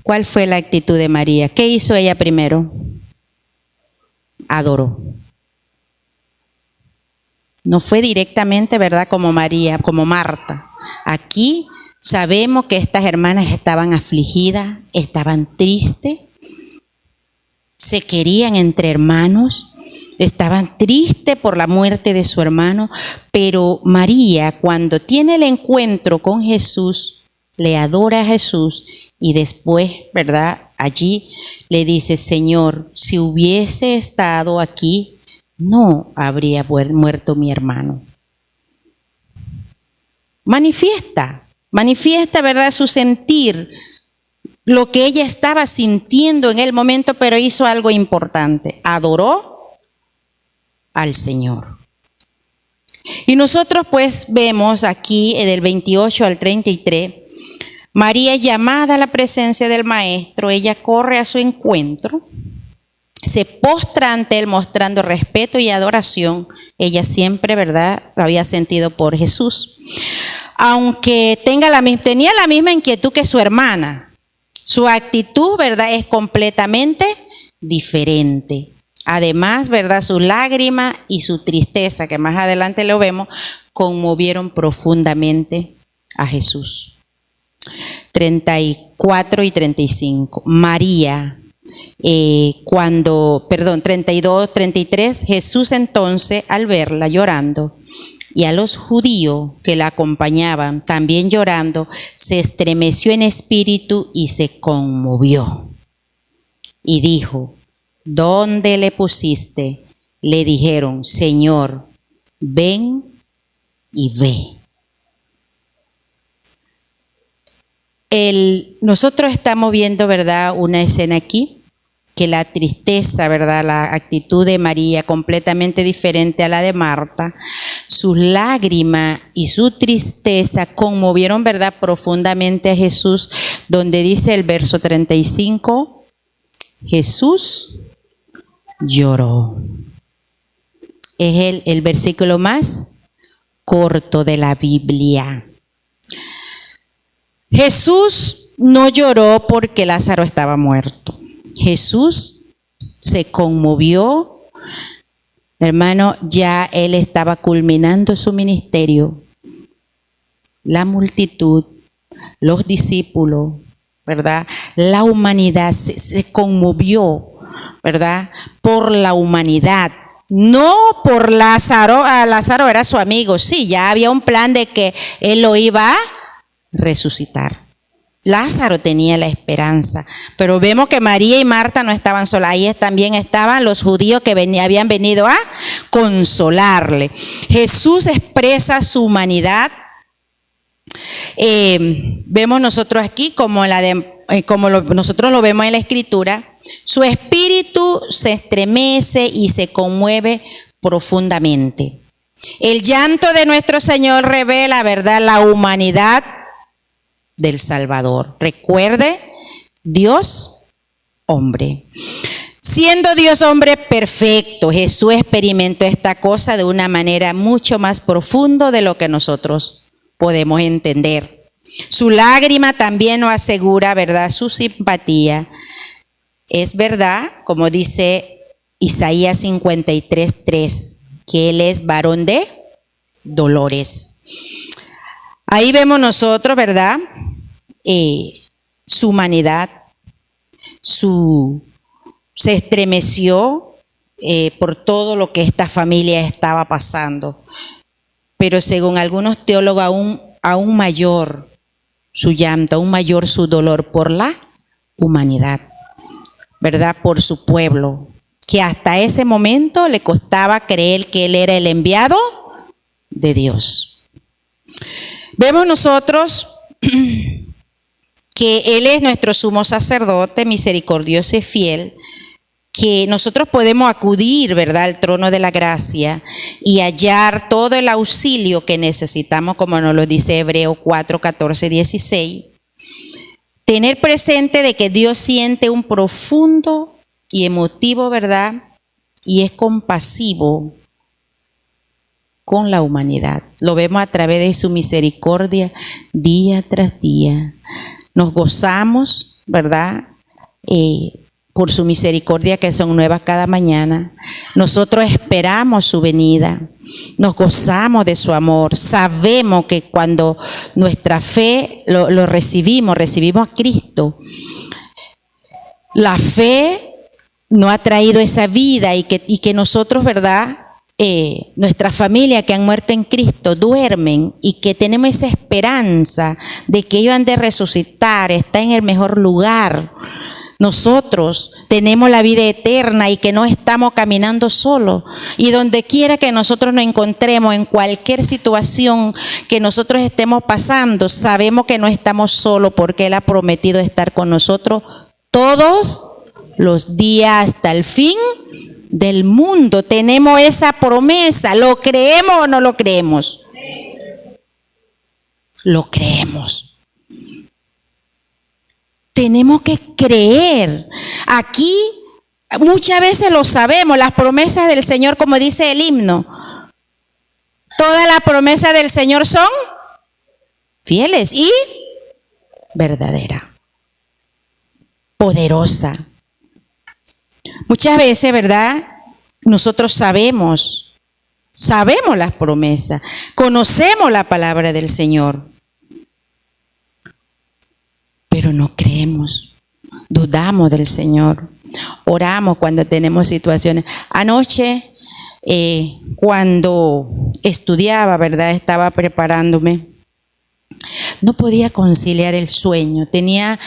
Speaker 1: ¿Cuál fue la actitud de María? ¿Qué hizo ella primero? Adoró. No fue directamente, ¿verdad?, como María, como Marta. Aquí sabemos que estas hermanas estaban afligidas, estaban tristes, se querían entre hermanos, estaban tristes por la muerte de su hermano, pero María, cuando tiene el encuentro con Jesús, le adora a Jesús y después, ¿verdad?, allí le dice: Señor, si hubiese estado aquí, no habría muerto mi hermano. Manifiesta, ¿verdad?, su sentir, lo que ella estaba sintiendo en el momento, pero hizo algo importante: adoró al Señor. Y nosotros pues vemos aquí del 28 al 33, María, llamada a la presencia del Maestro, ella corre a su encuentro, se postra ante él mostrando respeto y adoración. Ella siempre, ¿verdad?, lo había sentido por Jesús. Aunque tenía la misma inquietud que su hermana, su actitud, ¿verdad?, es completamente diferente. Además, ¿verdad?, su lágrima y su tristeza, que más adelante lo vemos, conmovieron profundamente a Jesús. 34 y 35. María, 32, 33. Jesús entonces, al verla llorando, y a los judíos que la acompañaban también llorando, se estremeció en espíritu y se conmovió. Y dijo: ¿dónde le pusiste? Le dijeron: Señor, ven y ve. Nosotros estamos viendo, ¿verdad?, una escena aquí, que la tristeza, ¿verdad?, la actitud de María completamente diferente a la de Marta. Sus lágrimas y su tristeza conmovieron, ¿verdad?, profundamente a Jesús, donde dice el verso 35, Jesús lloró. Es el versículo más corto de la Biblia. Jesús no lloró porque Lázaro estaba muerto. Jesús se conmovió. Hermano, ya él estaba culminando su ministerio. La multitud, los discípulos, ¿verdad?, la humanidad se conmovió, ¿verdad?, por la humanidad. No por Lázaro. Lázaro era su amigo. Sí, ya había un plan de que él lo iba a resucitar. Lázaro tenía la esperanza, pero vemos que María y Marta no estaban solas. Ahí también estaban los judíos que habían venido a consolarle. Jesús expresa su humanidad. Vemos nosotros aquí como nosotros lo vemos en la Escritura. Su espíritu se estremece y se conmueve profundamente. El llanto de nuestro Señor revela, ¿verdad?, la humanidad del Salvador. Recuerde, Dios, hombre. Siendo Dios hombre perfecto, Jesús experimentó esta cosa de una manera mucho más profunda de lo que nosotros podemos entender. Su lágrima también nos asegura, ¿verdad?, su simpatía. Es verdad, como dice Isaías 53:3, que Él es varón de dolores. Ahí vemos nosotros, ¿verdad?, su humanidad, se estremeció por todo lo que esta familia estaba pasando. Pero según algunos teólogos, aún mayor su llanto, aún mayor su dolor por la humanidad, ¿verdad?, por su pueblo, que hasta ese momento le costaba creer que Él era el enviado de Dios. Vemos nosotros que Él es nuestro sumo sacerdote, misericordioso y fiel, que nosotros podemos acudir, ¿verdad?, al trono de la gracia y hallar todo el auxilio que necesitamos, como nos lo dice Hebreos 4, 14, 16. Tener presente de que Dios siente un profundo y emotivo, ¿verdad?, y es compasivo con la humanidad. Lo vemos a través de su misericordia día tras día. Nos gozamos, ¿verdad?, por su misericordia que son nuevas cada mañana. Nosotros esperamos su venida, nos gozamos de su amor. Sabemos que cuando nuestra fe lo recibimos a Cristo, la fe nos ha traído esa vida y que nosotros, ¿verdad?, nuestra familia que han muerto en Cristo duermen y que tenemos esa esperanza de que ellos han de resucitar, está en el mejor lugar. Nosotros tenemos la vida eterna y que no estamos caminando solos. Y donde quiera que nosotros nos encontremos, en cualquier situación que nosotros estemos pasando, sabemos que no estamos solos porque Él ha prometido estar con nosotros todos los días hasta el fin del mundo. Tenemos esa promesa. ¿Lo creemos o no lo creemos? Lo creemos. Tenemos que creer. Aquí muchas veces lo sabemos, las promesas del Señor, como dice el himno. Todas las promesas del Señor son fieles y verdaderas, poderosa. Muchas veces, ¿verdad?, nosotros sabemos las promesas, conocemos la palabra del Señor, pero no creemos, dudamos del Señor, oramos cuando tenemos situaciones. Anoche, cuando estudiaba, ¿verdad?, estaba preparándome, no podía conciliar el sueño, tenía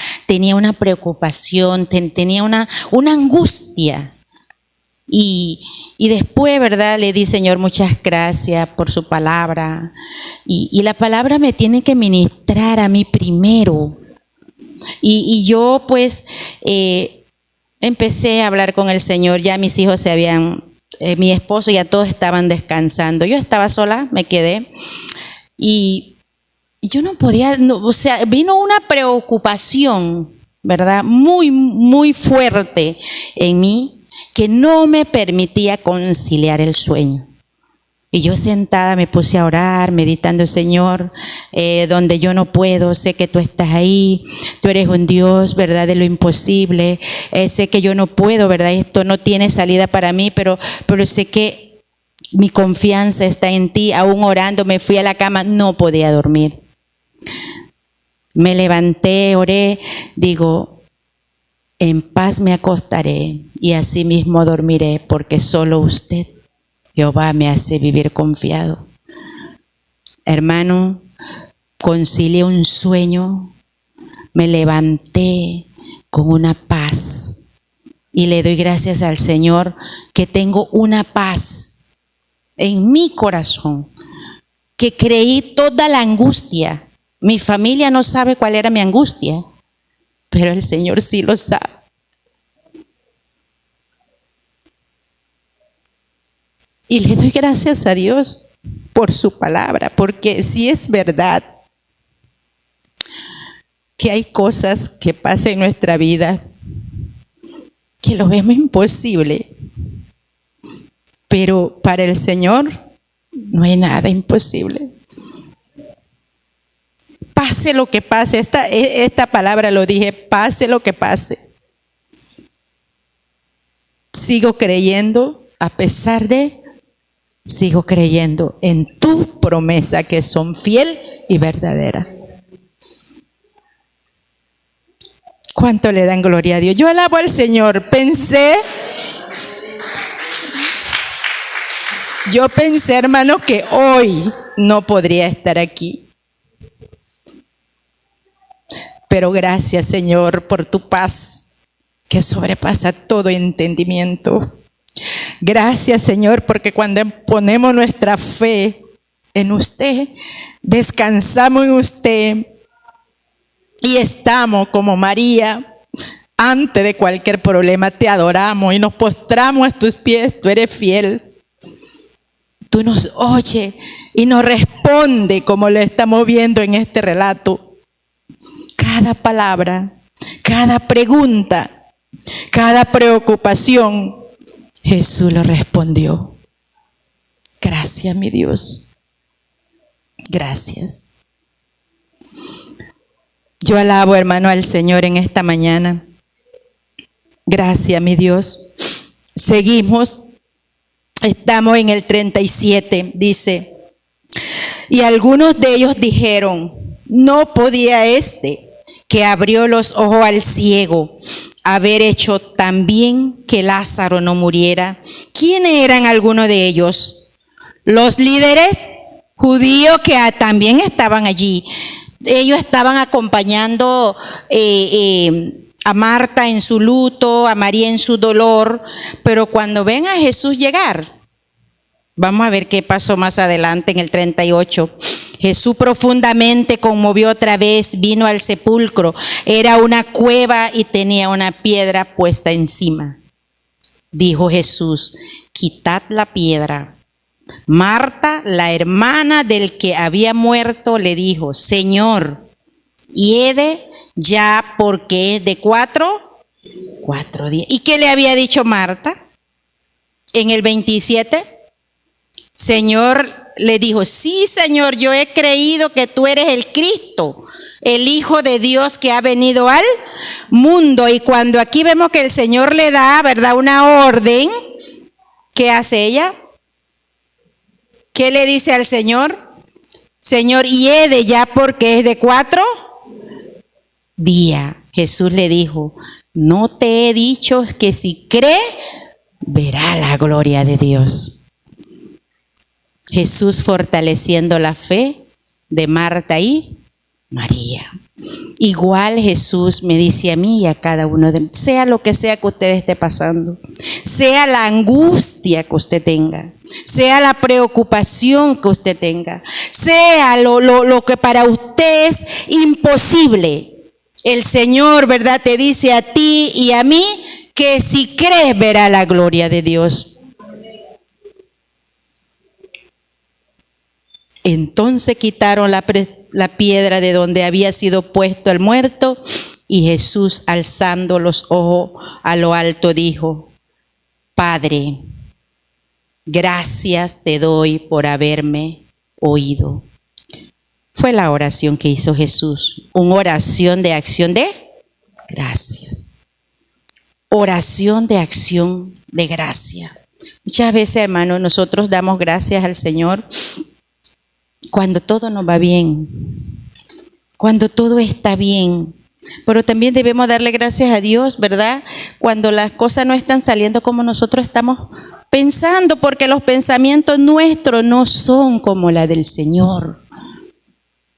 Speaker 1: una preocupación, tenía una angustia. Y después, ¿verdad?, le di, Señor, muchas gracias por su palabra. Y la palabra me tiene que ministrar a mí primero. Y yo pues empecé a hablar con el Señor. Ya mis hijos mi esposo, ya todos estaban descansando. Yo estaba sola, me quedé. Y yo no podía, vino una preocupación, ¿verdad?, muy, muy fuerte en mí, que no me permitía conciliar el sueño. Y yo sentada me puse a orar, meditando, Señor, donde yo no puedo, sé que tú estás ahí, tú eres un Dios, ¿verdad?, de lo imposible, sé que yo no puedo, ¿verdad?, esto no tiene salida para mí, pero sé que mi confianza está en ti. Aún orando, me fui a la cama, no podía dormir. Me levanté, oré, digo, en paz me acostaré y así mismo dormiré, porque solo usted, Jehová, me hace vivir confiado. Hermano, concilié un sueño, me levanté con una paz y le doy gracias al Señor que tengo una paz en mi corazón, que creí toda la angustia. Mi familia no sabe cuál era mi angustia, pero el Señor sí lo sabe. Y le doy gracias a Dios por su palabra, porque si es verdad que hay cosas que pasan en nuestra vida que lo vemos imposible. Pero para el Señor no hay nada imposible. Pase lo que pase, esta palabra lo dije, pase lo que pase. Sigo creyendo, a pesar de, sigo creyendo en tu promesa que son fiel y verdadera. ¿Cuánto le dan gloria a Dios? Yo alabo al Señor. Yo pensé, hermano, que hoy no podría estar aquí. Pero gracias, Señor, por tu paz que sobrepasa todo entendimiento. Gracias, Señor, porque cuando ponemos nuestra fe en usted, descansamos en usted y estamos como María, antes de cualquier problema te adoramos y nos postramos a tus pies. Tú eres fiel. Tú nos oyes y nos responde como lo estamos viendo en este relato. Cada palabra, cada pregunta, cada preocupación, Jesús lo respondió. Gracias, mi Dios. Gracias. Yo alabo, hermano, al Señor en esta mañana. Gracias, mi Dios. Seguimos. Estamos en el 37, dice. Y algunos de ellos dijeron, no podía este que abrió los ojos al ciego haber hecho también que Lázaro no muriera. ¿Quiénes eran algunos de ellos? Los líderes judíos que también estaban allí. Ellos estaban acompañando a Marta en su luto, a María en su dolor, pero cuando ven a Jesús llegar, vamos a ver qué pasó más adelante en el 38. Jesús profundamente conmovió otra vez, vino al sepulcro. Era una cueva y tenía una piedra puesta encima. Dijo Jesús, quitad la piedra. Marta, la hermana del que había muerto, le dijo, Señor, hiede ya porque es de 4 días. ¿Y qué le había dicho Marta? En el 27, Señor le dijo, sí, Señor, yo he creído que tú eres el Cristo, el Hijo de Dios que ha venido al mundo. Y cuando aquí vemos que el Señor le da, ¿verdad?, una orden, ¿qué hace ella? ¿Qué le dice al Señor? Señor, hiede ya porque es de 4 días. Jesús le dijo, no te he dicho que si cree, verá la gloria de Dios. Jesús fortaleciendo la fe de Marta y María. Igual Jesús me dice a mí y a cada uno de nosotros, sea lo que sea que usted esté pasando, sea la angustia que usted tenga, sea la preocupación que usted tenga, sea lo que para usted es imposible, el Señor, ¿verdad?, te dice a ti y a mí que si crees verá la gloria de Dios. Entonces quitaron la piedra de donde había sido puesto el muerto, y Jesús, alzando los ojos a lo alto, dijo, Padre, gracias te doy por haberme oído. Fue la oración que hizo Jesús, una oración de acción de gracias. Oración de acción de gracia. Muchas veces, hermanos, nosotros damos gracias al Señor cuando todo nos va bien, cuando todo está bien, pero también debemos darle gracias a Dios, ¿verdad?, cuando las cosas no están saliendo como nosotros estamos pensando, porque los pensamientos nuestros no son como la del Señor.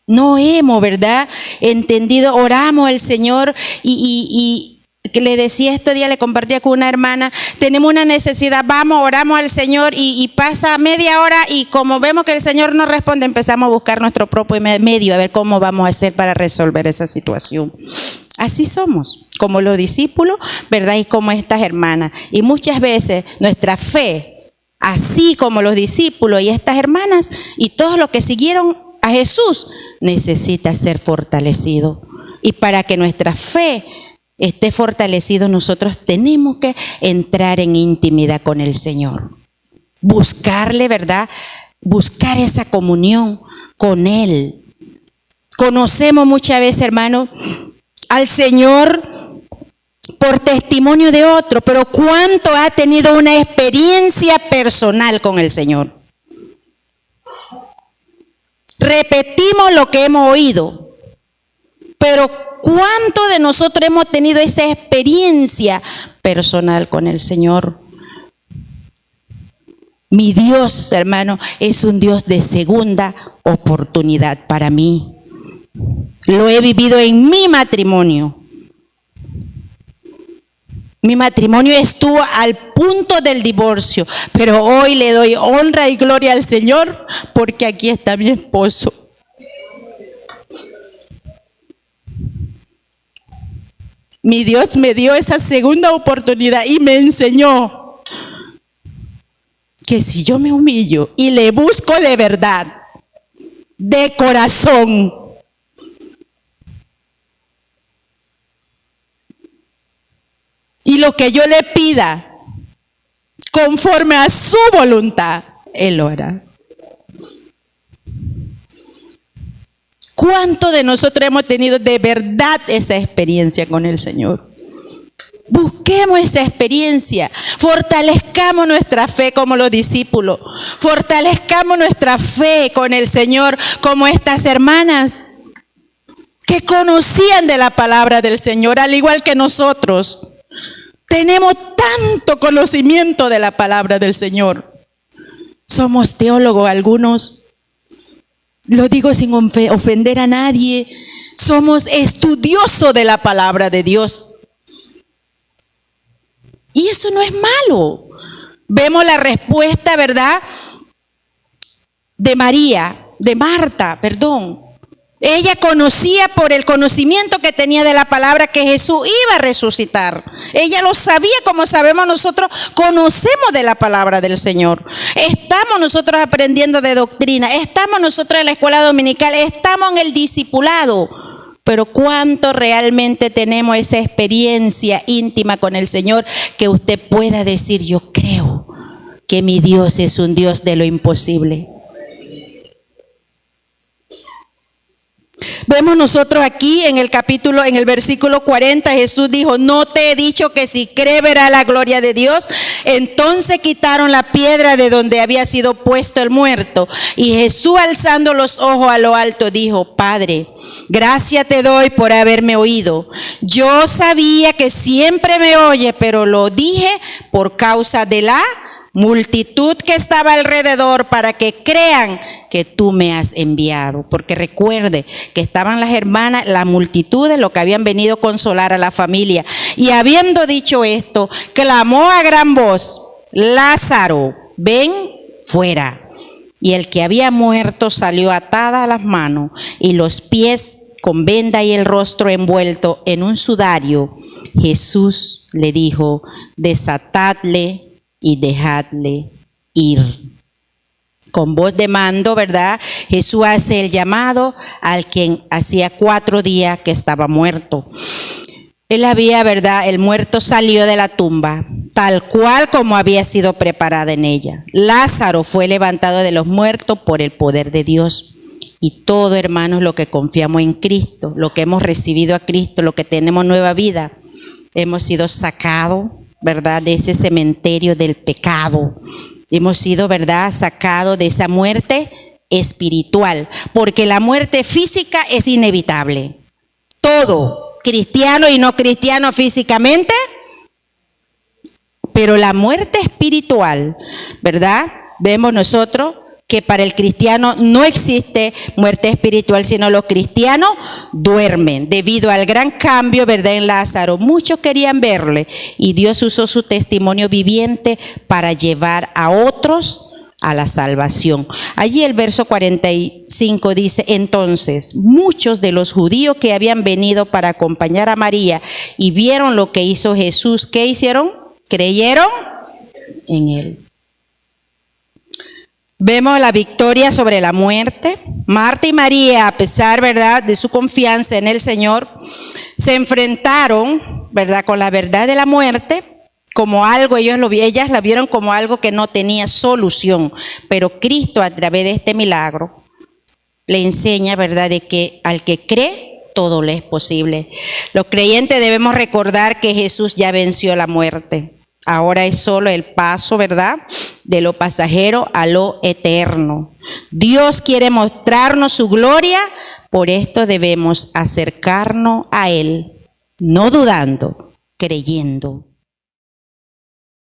Speaker 1: No hemos, ¿verdad?, entendido, oramos al Señor y que le decía estos días, le compartía con una hermana, tenemos una necesidad, vamos, oramos al Señor y pasa media hora y como vemos que el Señor no responde, empezamos a buscar nuestro propio medio, a ver cómo vamos a hacer para resolver esa situación. Así somos, como los discípulos, ¿verdad?, y como estas hermanas. Y muchas veces nuestra fe, así como los discípulos y estas hermanas y todos los que siguieron a Jesús, necesita ser fortalecido. Y para que nuestra fe esté fortalecido, nosotros tenemos que entrar en intimidad con el Señor. Buscarle, ¿verdad? Buscar esa comunión con Él. Conocemos muchas veces, hermano, al Señor por testimonio de otro, pero ¿cuánto ha tenido una experiencia personal con el Señor? Repetimos lo que hemos oído, pero ¿cuánto de nosotros hemos tenido esa experiencia personal con el Señor? Mi Dios, hermano, es un Dios de segunda oportunidad para mí. Lo he vivido en mi matrimonio. Mi matrimonio estuvo al punto del divorcio, pero hoy le doy honra y gloria al Señor porque aquí está mi esposo. Mi Dios me dio esa segunda oportunidad y me enseñó que si yo me humillo y le busco de verdad, de corazón, y lo que yo le pida, conforme a su voluntad, Él lo hará. ¿Cuánto de nosotros hemos tenido de verdad esa experiencia con el Señor? Busquemos esa experiencia, fortalezcamos nuestra fe como los discípulos, fortalezcamos nuestra fe con el Señor como estas hermanas que conocían de la palabra del Señor, al igual que nosotros. Tenemos tanto conocimiento de la palabra del Señor. Somos teólogos algunos. Lo digo sin ofender a nadie. Somos estudiosos de la palabra de Dios. Y eso no es malo. Vemos la respuesta, ¿verdad? De Marta. Ella conocía por el conocimiento que tenía de la palabra que Jesús iba a resucitar. Ella lo sabía como sabemos nosotros, conocemos de la palabra del Señor. Estamos nosotros aprendiendo de doctrina, estamos nosotros en la escuela dominical, estamos en el discipulado. Pero ¿cuánto realmente tenemos esa experiencia íntima con el Señor que usted pueda decir, yo creo que mi Dios es un Dios de lo imposible? Vemos nosotros aquí en el versículo 40, Jesús dijo, ¿no te he dicho que si cree verá la gloria de Dios? Entonces quitaron la piedra de donde había sido puesto el muerto. Y Jesús, alzando los ojos a lo alto, dijo, Padre, gracias te doy por haberme oído. Yo sabía que siempre me oye, pero lo dije por causa de la multitud que estaba alrededor, para que crean que tú me has enviado. Porque recuerde que estaban las hermanas, la multitud de lo que habían venido a consolar a la familia. Y habiendo dicho esto, clamó a gran voz, Lázaro, ven fuera. Y el que había muerto salió atada a las manos y los pies con venda y el rostro envuelto en un sudario. Jesús le dijo, desatadle y dejadle ir. Con voz de mando, ¿verdad? Jesús hace el llamado al quien hacía 4 días que estaba muerto. Él había, ¿verdad? El muerto salió de la tumba, tal cual como había sido preparada en ella. Lázaro fue levantado de los muertos por el poder de Dios. Y todo, hermanos, lo que confiamos en Cristo, lo que hemos recibido a Cristo, lo que tenemos nueva vida, hemos sido sacados, ¿verdad? De ese cementerio del pecado. Hemos sido, ¿verdad? Sacados de esa muerte espiritual, porque la muerte física es inevitable. Todo, cristiano y no cristiano físicamente, pero la muerte espiritual, ¿verdad? Vemos nosotros que para el cristiano no existe muerte espiritual, sino los cristianos duermen. Debido al gran cambio, ¿verdad? En Lázaro, muchos querían verle y Dios usó su testimonio viviente para llevar a otros a la salvación. Allí el verso 45 dice, entonces muchos de los judíos que habían venido para acompañar a María y vieron lo que hizo Jesús, ¿qué hicieron? Creyeron en él. Vemos la victoria sobre la muerte. Marta y María, a pesar, ¿verdad?, de su confianza en el Señor, se enfrentaron, ¿verdad?, con la verdad de la muerte como algo, ellas la vieron como algo que no tenía solución, pero Cristo a través de este milagro le enseña, ¿verdad?, de que al que cree todo le es posible. Los creyentes debemos recordar que Jesús ya venció la muerte. Ahora es solo el paso, ¿verdad?, de lo pasajero a lo eterno. Dios quiere mostrarnos su gloria, por esto debemos acercarnos a Él, no dudando, creyendo.